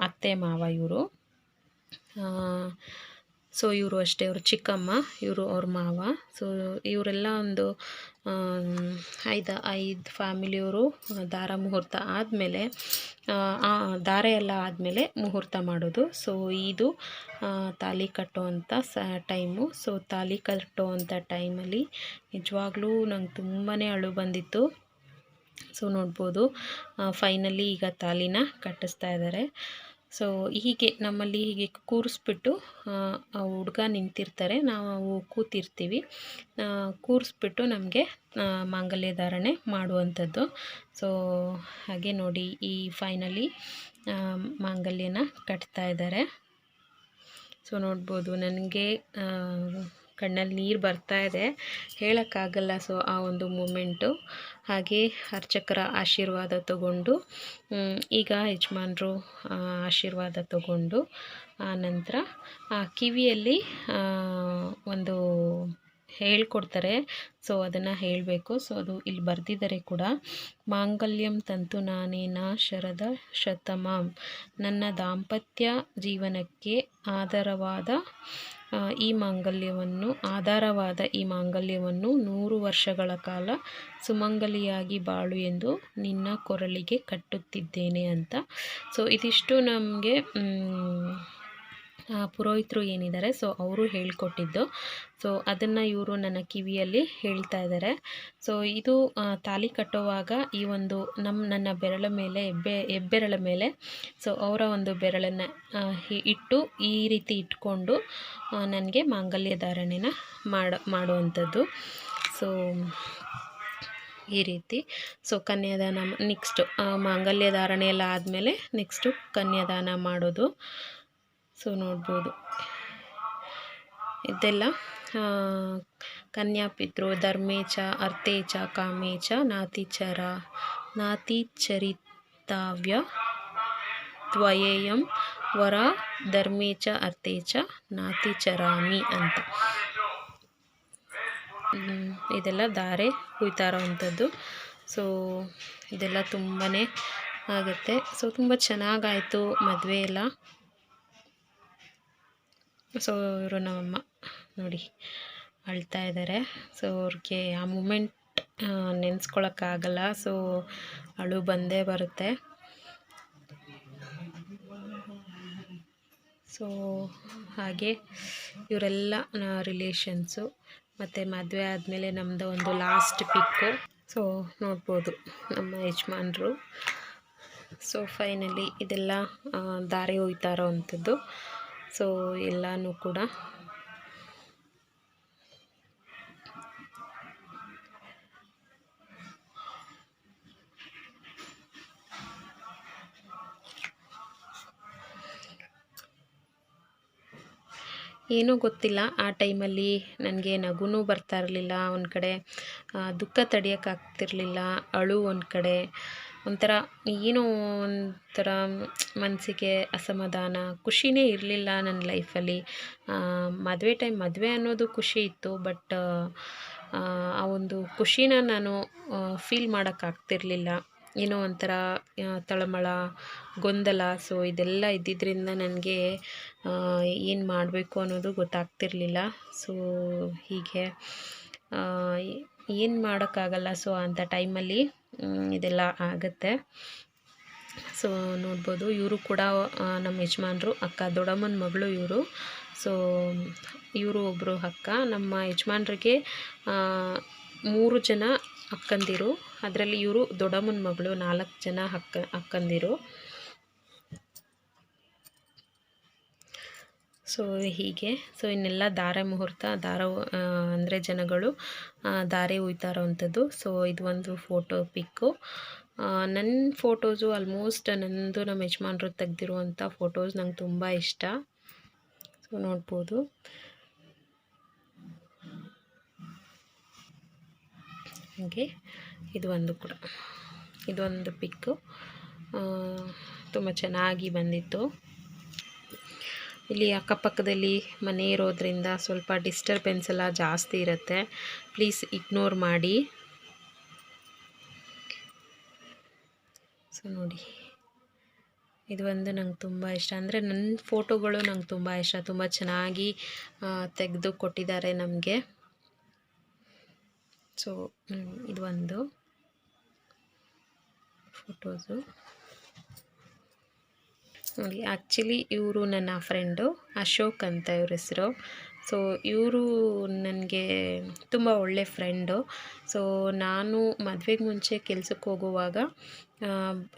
ಅತ್ತೆ ಮಾವ ಇವರು. ಸೊ ಇವರು ಅಷ್ಟೇ, ಅವರು ಚಿಕ್ಕಮ್ಮ, ಇವರು ಅವ್ರ ಮಾವ. ಸೊ ಇವರೆಲ್ಲ ಒಂದು 5 ಫ್ಯಾಮಿಲಿಯವರು ದಾರ ಮುಹೂರ್ತ ಆದಮೇಲೆ ದಾರೆ ಎಲ್ಲ ಆದಮೇಲೆ ಮುಹೂರ್ತ ಮಾಡೋದು. ಸೊ ಇದು ತಾಲಿ ಕಟ್ಟುವಂಥ ಟೈಮು. ಸೊ ತಾಲಿ ಕಟ್ಟುವಂಥ ಟೈಮಲ್ಲಿ ನಿಜವಾಗ್ಲೂ ನಂಗೆ ತುಂಬಾ ಅಳು ಬಂದಿತ್ತು. ಸೊ ನೋಡ್ಬೋದು, ಫೈನಲಿ ಈಗ ತಾಲಿನ ಕಟ್ಟಿಸ್ತಾ ಇದ್ದಾರೆ. ಸೊ ಹೀಗೆ ನಮ್ಮಲ್ಲಿ ಹೀಗೆ ಕೂರಿಸ್ಬಿಟ್ಟು ಹುಡುಗ ನಿಂತಿರ್ತಾರೆ, ನಾವು ಕೂತಿರ್ತೀವಿ, ಕೂರಿಸ್ಬಿಟ್ಟು ನಮಗೆ ಮಾಂಗಲ್ಯ ಧಾರಣೆ ಮಾಡುವಂಥದ್ದು. ಸೊ ಹಾಗೆ ನೋಡಿ, ಈ ಫೈನಲಿ ಮಾಂಗಲ್ಯನ ಕಟ್ತಾ ಇದ್ದಾರೆ. ಸೊ ನೋಡ್ಬೋದು, ನನಗೆ ಕಣ್ಣಲ್ಲಿ ನೀರು ಬರ್ತಾ ಇದೆ, ಹೇಳೋಕ್ಕಾಗಲ್ಲ. ಸೊ ಆ ಒಂದು ಮೂಮೆಂಟು. ಹಾಗೆ ಅರ್ಚಕರ ಆಶೀರ್ವಾದ ತಗೊಂಡು ಈಗ ಯಜಮಾನ್ರು ಆಶೀರ್ವಾದ ತಗೊಂಡು ಆನಂತರ ಕಿವಿಯಲ್ಲಿ ಒಂದು ಹೇಳ್ಕೊಡ್ತಾರೆ. ಸೊ ಅದನ್ನು ಹೇಳಬೇಕು. ಸೊ ಅದು ಇಲ್ಲಿ ಬರೆದಿದ್ದಾರೆ ಕೂಡ. ಮಾಂಗಲ್ಯಂ ತಂತು ನಾನೇನ ಶರದ ಶತಮಾಂ, ನನ್ನ ದಾಂಪತ್ಯ ಜೀವನಕ್ಕೆ ಆಧಾರವಾದ ಈ ಮಾಂಗಲ್ಯವನ್ನು 100 ವರ್ಷಗಳ ಕಾಲ ಸುಮಂಗಲಿಯಾಗಿ ಬಾಳು ಎಂದು ನಿನ್ನ ಕೊರಳಿಗೆ ಕಟ್ಟುತ್ತಿದ್ದೇನೆ ಅಂತ. ಸೊ ಇದಿಷ್ಟು ನಮಗೆ ಪುರೋಹಿತರು ಏನಿದ್ದಾರೆ ಸೊ ಅವರು ಹೇಳ್ಕೊಟ್ಟಿದ್ದು. ಸೊ ಅದನ್ನು ಇವರು ನನ್ನ ಕಿವಿಯಲ್ಲಿ ಹೇಳ್ತಾ ಇದ್ದಾರೆ. ಸೊ ಇದು ತಾಲಿ ಕಟ್ಟುವಾಗ ಈ ಒಂದು ನನ್ನ ಬೆರಳ ಮೇಲೆ ಹೆಬ್ಬೆರಳ ಮೇಲೆ ಸೊ ಅವರ ಒಂದು ಬೆರಳನ್ನು ಇಟ್ಟು ಈ ರೀತಿ ಇಟ್ಕೊಂಡು ನನಗೆ ಮಾಂಗಲ್ಯ ಧಾರಣೆನ ಮಾಡುವಂಥದ್ದು. ಸೊ ಈ ರೀತಿ. ಸೊ ಕನ್ಯಾದಾನ ನೆಕ್ಸ್ಟು ಮಾಂಗಲ್ಯ ಧಾರಣೆ ಎಲ್ಲ ಆದಮೇಲೆ ನೆಕ್ಸ್ಟು ಕನ್ಯಾದಾನ ಮಾಡೋದು. ಸೊ ನೋಡ್ಬೋದು, ಇದೆಲ್ಲ ಕನ್ಯಾಪಿತೃ ಧರ್ಮೇಚ ಅರ್ಥೇಚ ಕಾಮೇಚ ನಾತಿಚರಿತಾವ್ಯ ತ್ವಯೇಯಂ ವರ ಧರ್ಮೇಚ ಅರ್ಥೇಚ ನಾತಿಚರಾಮಿ ಅಂತ. ಇದೆಲ್ಲ ಧಾರೆ ಹುಯ್ತಾ ಇರೋವಂಥದ್ದು. ಸೊ ಇದೆಲ್ಲ ತುಂಬಾ ಆಗುತ್ತೆ. ಸೊ ತುಂಬ ಚೆನ್ನಾಗಾಯಿತು ಮದುವೆ ಎಲ್ಲ. ಸೊ ಇವರು ನಮ್ಮಮ್ಮ ನೋಡಿ ಅಳ್ತಾ ಇದ್ದಾರೆ. ಸೊ ಅವ್ರಿಗೆ ಆ ಮೂಮೆಂಟ್ ನೆನೆಸ್ಕೊಳಕ್ಕಾಗಲ್ಲ. ಸೊ ಅಳು ಬಂದೇ ಬರುತ್ತೆ. ಸೊ ಹಾಗೆ ಇವರೆಲ್ಲ ರಿಲೇಷನ್ಸು. ಮತ್ತು ಮದುವೆ ಆದಮೇಲೆ ನಮ್ಮದು ಒಂದು ಲಾಸ್ಟ್ ಪಿಕ್ಕು. ಸೊ ನೋಡ್ಬೋದು ನಮ್ಮ ಯಜಮಾನ್ರು. ಸೊ ಫೈನಲಿ ಇದೆಲ್ಲ ದಾರಿ ಹೋಯ್ತಾ ಇರೋವಂಥದ್ದು. ಸೊ ಎಲ್ಲನೂ ಕೂಡ ಏನೂ ಗೊತ್ತಿಲ್ಲ. ಆ ಟೈಮಲ್ಲಿ ನನಗೆ ನಗುನೂ ಬರ್ತಾ ಇರಲಿಲ್ಲ ಒಂದು ಕಡೆ, ದುಃಖ ತಡೆಯೋಕ್ಕಾಗ್ತಿರ್ಲಿಲ್ಲ, ಅಳು ಒಂದು ಕಡೆ, ಒಂಥರ ಏನೋ ಒಂಥರ ಮನಸ್ಸಿಗೆ ಅಸಮಾಧಾನ, ಖುಷಿನೇ ಇರಲಿಲ್ಲ ನನ್ನ ಲೈಫಲ್ಲಿ. ಮದುವೆ ಅನ್ನೋದು ಖುಷಿ ಇತ್ತು, ಬಟ್ ಆ ಒಂದು ಖುಷಿನ ನಾನು ಫೀಲ್ ಮಾಡೋಕ್ಕಾಗ್ತಿರ್ಲಿಲ್ಲ. ಏನೋ ಒಂಥರ ತಳಮಳ, ಗೊಂದಲ. ಸೊ ಇದೆಲ್ಲ ಇದ್ದಿದ್ದರಿಂದ ನನಗೆ ಏನು ಮಾಡಬೇಕು ಅನ್ನೋದು ಗೊತ್ತಾಗ್ತಿರ್ಲಿಲ್ಲ. ಸೊ ಹೀಗೆ ಏನು ಮಾಡೋಕ್ಕಾಗಲ್ಲ. ಸೊ ಅಂಥ ಟೈಮಲ್ಲಿ ಇದೆಲ್ಲ ಆಗುತ್ತೆ. ಸೊ ನೋಡ್ಬೋದು ಇವರು ಕೂಡ ನಮ್ಮ ಯಜಮಾನ್ರು, ಅಕ್ಕ, ದೊಡ್ಡಮ್ಮನ ಮಗಳು ಇವರು. ಸೊ ಇವರು ಒಬ್ಬರು ಅಕ್ಕ. ನಮ್ಮ ಯಜಮಾನ್ರಿಗೆ 3 ಜನ ಅಕ್ಕಂದಿರು, ಅದರಲ್ಲಿ ಇವರು ದೊಡ್ಡಮ್ಮನ ಮಗಳು. 4 ಜನ ಅಕ್ಕಂದಿರು. ಸೊ ಹೀಗೆ. ಸೊ ಇನ್ನೆಲ್ಲ ಧಾರೆ ಮುಹೂರ್ತ, ಅಂದರೆ ಜನಗಳು ಧಾರೆ ಹುಯ್ತಾ ಇರೋವಂಥದ್ದು. ಸೊ ಇದು ಒಂದು ಫೋಟೋ ಪಿಕ್ಕು. ನನ್ನ ಫೋಟೋಸು ಆಲ್ಮೋಸ್ಟ್ ನನ್ನದು ನಮ್ಮ ಯಜಮಾನ್ರು ತೆಗೆದಿರುವಂಥ ಫೋಟೋಸ್ ನಂಗೆ ತುಂಬ ಇಷ್ಟ. ಸೊ ನೋಡ್ಬೋದು. ಹಾಗೆ ಇದೊಂದು ಪಿಕ್ಕು ತುಂಬ ಚೆನ್ನಾಗಿ ಬಂದಿತ್ತು. ಇಲ್ಲಿ ಅಕ್ಕಪಕ್ಕದಲ್ಲಿ ಮನೆ ಇರೋದ್ರಿಂದ ಸ್ವಲ್ಪ ಡಿಸ್ಟರ್ಬೆನ್ಸ್ ಎಲ್ಲ ಜಾಸ್ತಿ ಇರುತ್ತೆ, ಪ್ಲೀಸ್ ಇಗ್ನೋರ್ ಮಾಡಿ. ಸೊ ನೋಡಿ, ಇದು ಒಂದು ನಂಗೆ ತುಂಬ ಇಷ್ಟ. ಅಂದರೆ ನನ್ನ ಫೋಟೋಗಳು ನಂಗೆ ತುಂಬ ಇಷ್ಟ, ತುಂಬ ಚೆನ್ನಾಗಿ ತೆಗೆದು ಕೊಟ್ಟಿದ್ದಾರೆ ನಮಗೆ. ಸೊ ಇದು ಒಂದು ಫೋಟೋಸು ನೋಡಿ. ಆ್ಯಕ್ಚುಲಿ ಇವರು ನನ್ನ ಫ್ರೆಂಡು ಅಶೋಕ್ ಅಂತ ಇವ್ರ ಹೆಸರು. ಸೊ ಇವರು ನನಗೆ ತುಂಬ ಒಳ್ಳೆ ಫ್ರೆಂಡು. ಸೊ ನಾನು ಮದುವೆಗೆ ಮುಂಚೆ ಕೆಲ್ಸಕ್ಕೆ ಹೋಗುವಾಗ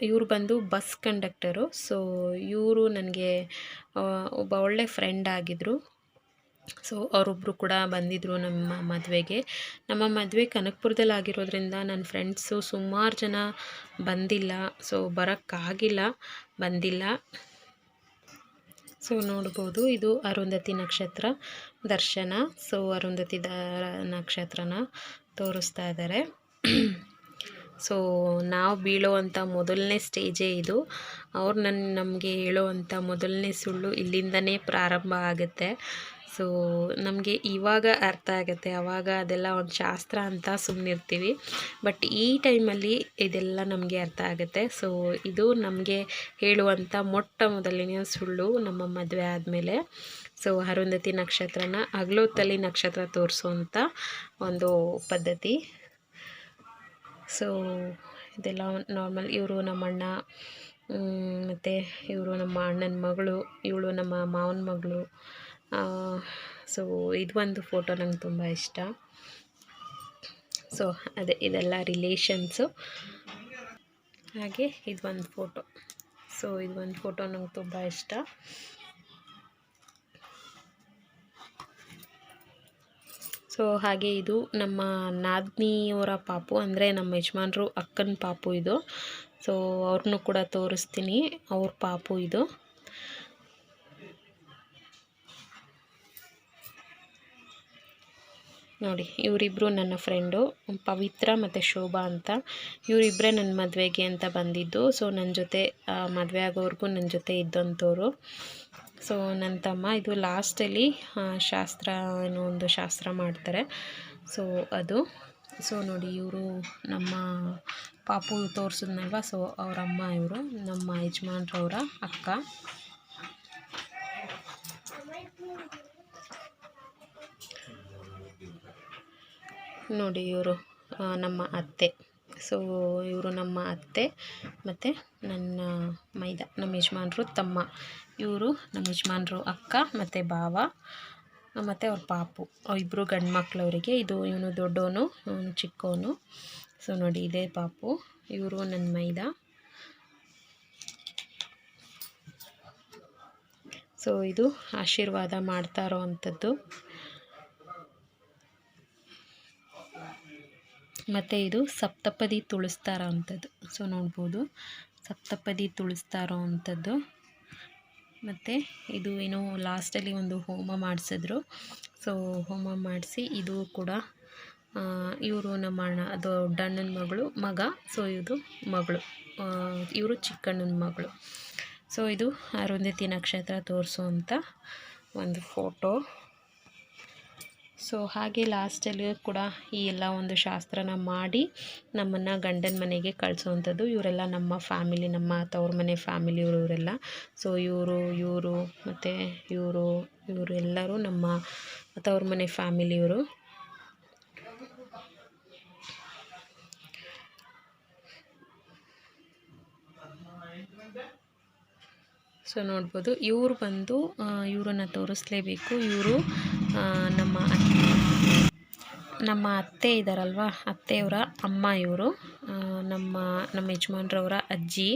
ಇವರು ಬಂದು ಬಸ್ ಕಂಡಕ್ಟರು. ಸೊ ಇವರು ನನಗೆ ಒಬ್ಬ ಒಳ್ಳೆ ಫ್ರೆಂಡ್ ಆಗಿದ್ದರು. ಸೊ ಅವರೊಬ್ಬರು ಕೂಡ ಬಂದಿದ್ದರು ನಮ್ಮ ಮದುವೆಗೆ. ನಮ್ಮ ಮದುವೆ ಕನಕಪುರದಲ್ಲಿ ಆಗಿರೋದ್ರಿಂದ ನನ್ನ ಫ್ರೆಂಡ್ಸು ಸುಮಾರು ಜನ ಬಂದಿಲ್ಲ. ಸೊ ಬಂದಿಲ್ಲ. ಸೊ ನೋಡ್ಬೋದು, ಇದು ಅರುಂಧತಿ ನಕ್ಷತ್ರ ದರ್ಶನ. ಸೊ ಅರುಂಧತಿ ನಕ್ಷತ್ರನ ತೋರಿಸ್ತಾ ಇದ್ದಾರೆ. ಸೊ ನಾವು ಬೀಳೋವಂಥ ಮೊದಲನೇ ಸ್ಟೇಜೇ ಇದು. ಅವ್ರು ನಮಗೆ ಹೇಳೋವಂಥ ಮೊದಲನೇ ಸುಳ್ಳು ಇಲ್ಲಿಂದನೇ ಪ್ರಾರಂಭ ಆಗುತ್ತೆ. ಸೊ ನಮಗೆ ಇವಾಗ ಅರ್ಥ ಆಗುತ್ತೆ, ಆವಾಗ ಅದೆಲ್ಲ ಒಂದು ಶಾಸ್ತ್ರ ಅಂತ ಸುಮ್ಮನಿರ್ತೀವಿ. ಬಟ್ ಈ ಟೈಮಲ್ಲಿ ಇದೆಲ್ಲ ನಮಗೆ ಅರ್ಥ ಆಗುತ್ತೆ. ಸೊ ಇದು ನಮಗೆ ಹೇಳುವಂಥ ಮೊದಲನೇ ಸುಳ್ಳು ನಮ್ಮ ಮದುವೆ ಆದಮೇಲೆ. ಸೊ ಅರುಂಧತಿ ನಕ್ಷತ್ರನ ಹಗಲೊತ್ತಲ್ಲಿ ನಕ್ಷತ್ರ ತೋರಿಸುವಂಥ ಒಂದು ಪದ್ಧತಿ. ಸೊ ಇದೆಲ್ಲ ನಾರ್ಮಲ್. ಇವರು ನಮ್ಮ ಅಣ್ಣ, ಮತ್ತು ಇವರು ನಮ್ಮ ಅಣ್ಣನ ಮಗಳು, ಇವಳು ನಮ್ಮ ಮಾವನ ಮಗಳು. ಸೊ ಇದು ಒಂದು ಫೋಟೋ ನಂಗೆ ತುಂಬ ಇಷ್ಟ. ಸೊ ಇದೆಲ್ಲ ರಿಲೇಷನ್ಸು. ಹಾಗೆ ಇದು ಒಂದು ಫೋಟೋ. ಸೊ ಇದು ಒಂದು ಫೋಟೋ ನಂಗೆ ತುಂಬ ಇಷ್ಟ. ಸೊ ಹಾಗೆ ಇದು ನಮ್ಮ ನಾದಿನಿಯವರ ಪಾಪು, ಅಂದರೆ ನಮ್ಮ ಯಜಮಾನ್ರು ಅಕ್ಕನ ಪಾಪು ಇದು. ಸೊ ಅವ್ರನ್ನೂ ಕೂಡ ತೋರಿಸ್ತೀನಿ, ಅವ್ರ ಪಾಪು ಇದು. ನೋಡಿ, ಇವರಿಬ್ಬರು ನನ್ನ ಫ್ರೆಂಡು, ಪವಿತ್ರ ಮತ್ತು ಶೋಭಾ ಅಂತ. ಇವರಿಬ್ಬರೇ ನನ್ನ ಮದುವೆಗೆ ಅಂತ ಬಂದಿದ್ದು. ಸೊ ನನ್ನ ಜೊತೆ ಮದುವೆ ಆಗೋವರೆಗೂ ನನ್ನ ಜೊತೆ ಇದ್ದಂಥವ್ರು. ಸೊ ನನ್ನ ತಮ್ಮ. ಇದು ಲಾಸ್ಟಲ್ಲಿ ಶಾಸ್ತ್ರ, ಏನೋ ಒಂದು ಶಾಸ್ತ್ರ ಮಾಡ್ತಾರೆ. ಸೊ ಅದು. ಸೊ ನೋಡಿ, ಇವರು ನಮ್ಮ ಪಾಪು ತೋರಿಸಿದ್ನಲ್ವ, ಸೊ ಅವರಮ್ಮ, ಇವರು ನಮ್ಮ ಯಜಮಾನ್ರವರ ಅಕ್ಕ. ನೋಡಿ, ಇವರು ನಮ್ಮ ಅತ್ತೆ. ಸೊ ಇವರು ನಮ್ಮ ಅತ್ತೆ ಮತ್ತು ನನ್ನ ಮೈದ, ನಮ್ಮ ಯಜಮಾನ್ರು ತಮ್ಮ. ಇವರು ನಮ್ಮ ಯಜಮಾನ್ರು ಅಕ್ಕ ಮತ್ತು ಭಾವ ಮತ್ತು ಅವ್ರ ಪಾಪು, ಇಬ್ಬರು ಗಂಡು ಮಕ್ಕಳು ಅವರಿಗೆ. ಇವನು ದೊಡ್ಡವನು, ಇವನು ಚಿಕ್ಕವನು. ಸೊ ನೋಡಿ, ಇದೇ ಪಾಪು. ಇವರು ನನ್ನ ಮೈದ. ಸೊ ಇದು ಆಶೀರ್ವಾದ ಮಾಡ್ತಾ ಇರೋ ಅಂಥದ್ದು. ಮತ್ತು ಇದು ಸಪ್ತಪದಿ ತುಳಿಸ್ತಾ ಇರೋ ಅಂಥದ್ದು. ಸೊ ನೋಡ್ಬೋದು, ಸಪ್ತಪದಿ ತುಳಿಸ್ತಾ ಇರೋ ಅಂಥದ್ದು. ಮತ್ತು ಇದು ಏನೋ ಲಾಸ್ಟಲ್ಲಿ ಒಂದು ಹೋಮ ಮಾಡಿಸಿದ್ರು. ಸೊ ಹೋಮ ಮಾಡಿಸಿ, ಇದು ಕೂಡ ಇವರು ನಮ್ಮ ಅಣ್ಣ, ದೊಡ್ಡಣ್ಣನ ಮಗ. ಸೊ ಇದು ಮಗಳು, ಇವರು ಚಿಕ್ಕಣ್ಣನ ಮಗಳು. ಸೊ ಇದು ಅರುಂಧತಿ ನಕ್ಷತ್ರ ತೋರಿಸುವಂಥ ಒಂದು ಫೋಟೋ. ಸೊ ಹಾಗೆ ಲಾಸ್ಟಲ್ಲಿ ಕೂಡ ಈ ಎಲ್ಲ ಒಂದು ಶಾಸ್ತ್ರನ ಮಾಡಿ ನಮ್ಮನ್ನು ಗಂಡನ ಮನೆಗೆ ಕಳಿಸೋವಂಥದ್ದು. ಇವರೆಲ್ಲ ನಮ್ಮ ಫ್ಯಾಮಿಲಿ, ನಮ್ಮ ತವ್ರ ಮನೆ ಫ್ಯಾಮಿಲಿ ಇವರೆಲ್ಲ. ಸೊ ಇವರು ಮತ್ತು ಇವರು ಎಲ್ಲರೂ ನಮ್ಮ ತವ್ರ ಮನೆ ಫ್ಯಾಮಿಲಿಯವರು. ಸೊ ನೋಡ್ಬೋದು, ಇವರು ಬಂದು ಇವರನ್ನು ತೋರಿಸ್ಲೇಬೇಕು. ಇವರು ನಮ್ಮ ಅತ್ತೆ ಇದ್ದಾರಲ್ವ, ಅತ್ತೆಯವರ ಅಮ್ಮ. ಇವರು ನಮ್ಮ ಯಜಮಾನ್ರವರ ಅಜ್ಜಿ,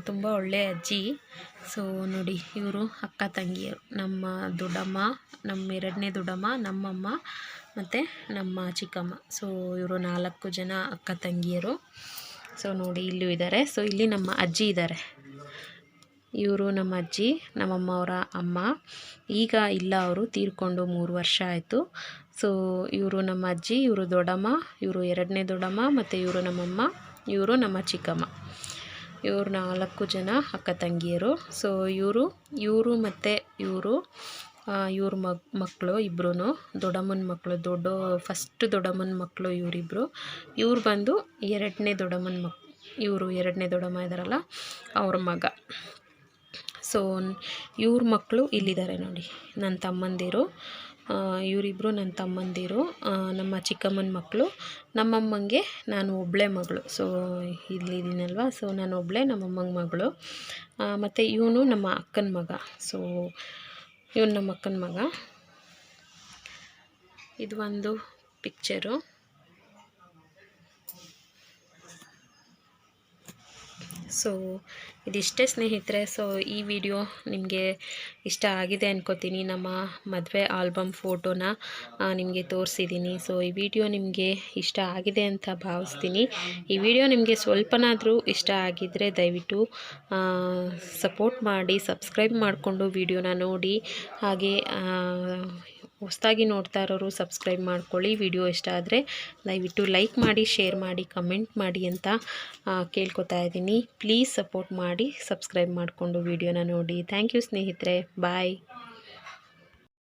ತುಂಬ ಒಳ್ಳೆಯ ಅಜ್ಜಿ. ಸೊ ನೋಡಿ, ಇವರು ಅಕ್ಕ ತಂಗಿಯರು, ನಮ್ಮ ದೊಡ್ಡಮ್ಮ, ನಮ್ಮ ಎರಡನೇ ದೊಡ್ಡಮ್ಮ, ನಮ್ಮಮ್ಮ ಮತ್ತು ನಮ್ಮ ಚಿಕ್ಕಮ್ಮ. ಸೊ ಇವರು 4 ಜನ ಅಕ್ಕ ತಂಗಿಯರು. ಸೊ ನೋಡಿ, ಇಲ್ಲೂ ಇದ್ದಾರೆ. ಸೊ ಇಲ್ಲಿ ನಮ್ಮ ಅಜ್ಜಿ ಇದ್ದಾರೆ. ಇವರು ನಮ್ಮ ಅಜ್ಜಿ, ನಮ್ಮಮ್ಮ ಅವರ ಅಮ್ಮ. ಈಗ ಇಲ್ಲ, ಅವರು ತೀರ್ಕೊಂಡು 3 ವರ್ಷ ಆಯಿತು. ಸೊ ಇವರು ನಮ್ಮ ಅಜ್ಜಿ, ಇವರು ದೊಡ್ಡಮ್ಮ, ಇವರು ಎರಡನೇ ದೊಡ್ಡಮ್ಮ ಮತ್ತು ಇವರು ನಮ್ಮಮ್ಮ, ಇವರು ನಮ್ಮ ಚಿಕ್ಕಮ್ಮ. ಇವರು 4 ಜನ ಅಕ್ಕ ತಂಗಿಯರು. ಸೊ ಇವರು ಮತ್ತು ಇವ್ರ ಮಕ್ಕಳು ಇಬ್ಬರೂ ದೊಡ್ಡಮ್ಮನ ಮಕ್ಕಳು, ಫಸ್ಟ್ ದೊಡ್ಡಮ್ಮನ ಮಕ್ಕಳು ಇವರಿಬ್ಬರು. ಇವ್ರು ಬಂದು ಎರಡನೇ ದೊಡ್ಡಮ್ಮನ ಮಕ್ಕಳು. ಇವರು ಎರಡನೇ ದೊಡ್ಡಮ್ಮ ಇದ್ದಾರಲ್ಲ, ಅವ್ರ ಮಗ. ಸೊ ಇವ್ರ ಮಕ್ಕಳು ಇಲ್ಲಿದ್ದಾರೆ ನೋಡಿ, ನನ್ನ ತಮ್ಮಂದಿರು. ಇವರಿಬ್ಬರು ನನ್ನ ತಮ್ಮಂದಿರು, ನಮ್ಮ ಚಿಕ್ಕಮ್ಮನ ಮಕ್ಕಳು. ನಮ್ಮಮ್ಮಂಗೆ ನಾನು ಒಬ್ಬಳೇ ಮಗಳು. ಸೊ ಇಲ್ಲಿದ್ದೀನಲ್ವ, ಸೊ ನಾನು ಒಬ್ಬಳೇ ನಮ್ಮಮ್ಮಂಗೆ ಮಗಳು. ಮತ್ತು ಇವನು ನಮ್ಮ ಅಕ್ಕನ ಮಗ. ಸೊ ಇವನು ನಮ್ಮ ಅಕ್ಕನ ಮಗ. ಇದು ಒಂದು ಪಿಕ್ಚರು. ಸೊ ಇದಿಷ್ಟೇ ಸ್ನೇಹಿತರೆ. ಸೊ ಈ ವಿಡಿಯೋ ನಿಮಗೆ ಇಷ್ಟ ಆಗಿದೆ ಅನ್ಕೋತೀನಿ. ನಮ್ಮ ಮದುವೆ ಆಲ್ಬಮ್ ಫೋಟೋನ ನಿಮಗೆ ತೋರಿಸಿದ್ದೀನಿ. ಸೊ ಈ ವಿಡಿಯೋ ನಿಮಗೆ ಇಷ್ಟ ಆಗಿದೆ ಅಂತ ಭಾವಿಸ್ತೀನಿ. ಈ ವಿಡಿಯೋ ನಿಮಗೆ ಸ್ವಲ್ಪನಾದರೂ ಇಷ್ಟ ಆಗಿದ್ದರೆ ದಯವಿಟ್ಟು ಸಪೋರ್ಟ್ ಮಾಡಿ, ಸಬ್ಸ್ಕ್ರೈಬ್ ಮಾಡಿಕೊಂಡು ವಿಡಿಯೋನ ನೋಡಿ. ಹಾಗೆ ಹೊಸದಾಗಿ ನೋಡ್ತಾ ಇರೋರು ಸಬ್ಸ್ಕ್ರೈಬ್ ಮಾಡ್ಕೊಳ್ಳಿ. ವಿಡಿಯೋ ಇಷ್ಟ ಆದರೆ ದಯವಿಟ್ಟು ಲೈಕ್ ಮಾಡಿ, ಶೇರ್ ಮಾಡಿ, ಕಮೆಂಟ್ ಮಾಡಿ ಅಂತ ಕೇಳ್ಕೊತಾ ಇದ್ದೀನಿ. ಪ್ಲೀಸ್ ಸಪೋರ್ಟ್ ಮಾಡಿ, ಸಬ್ಸ್ಕ್ರೈಬ್ ಮಾಡಿಕೊಂಡು ವಿಡಿಯೋನ ನೋಡಿ. ಥ್ಯಾಂಕ್ ಯು ಸ್ನೇಹಿತರೆ. ಬಾಯ್.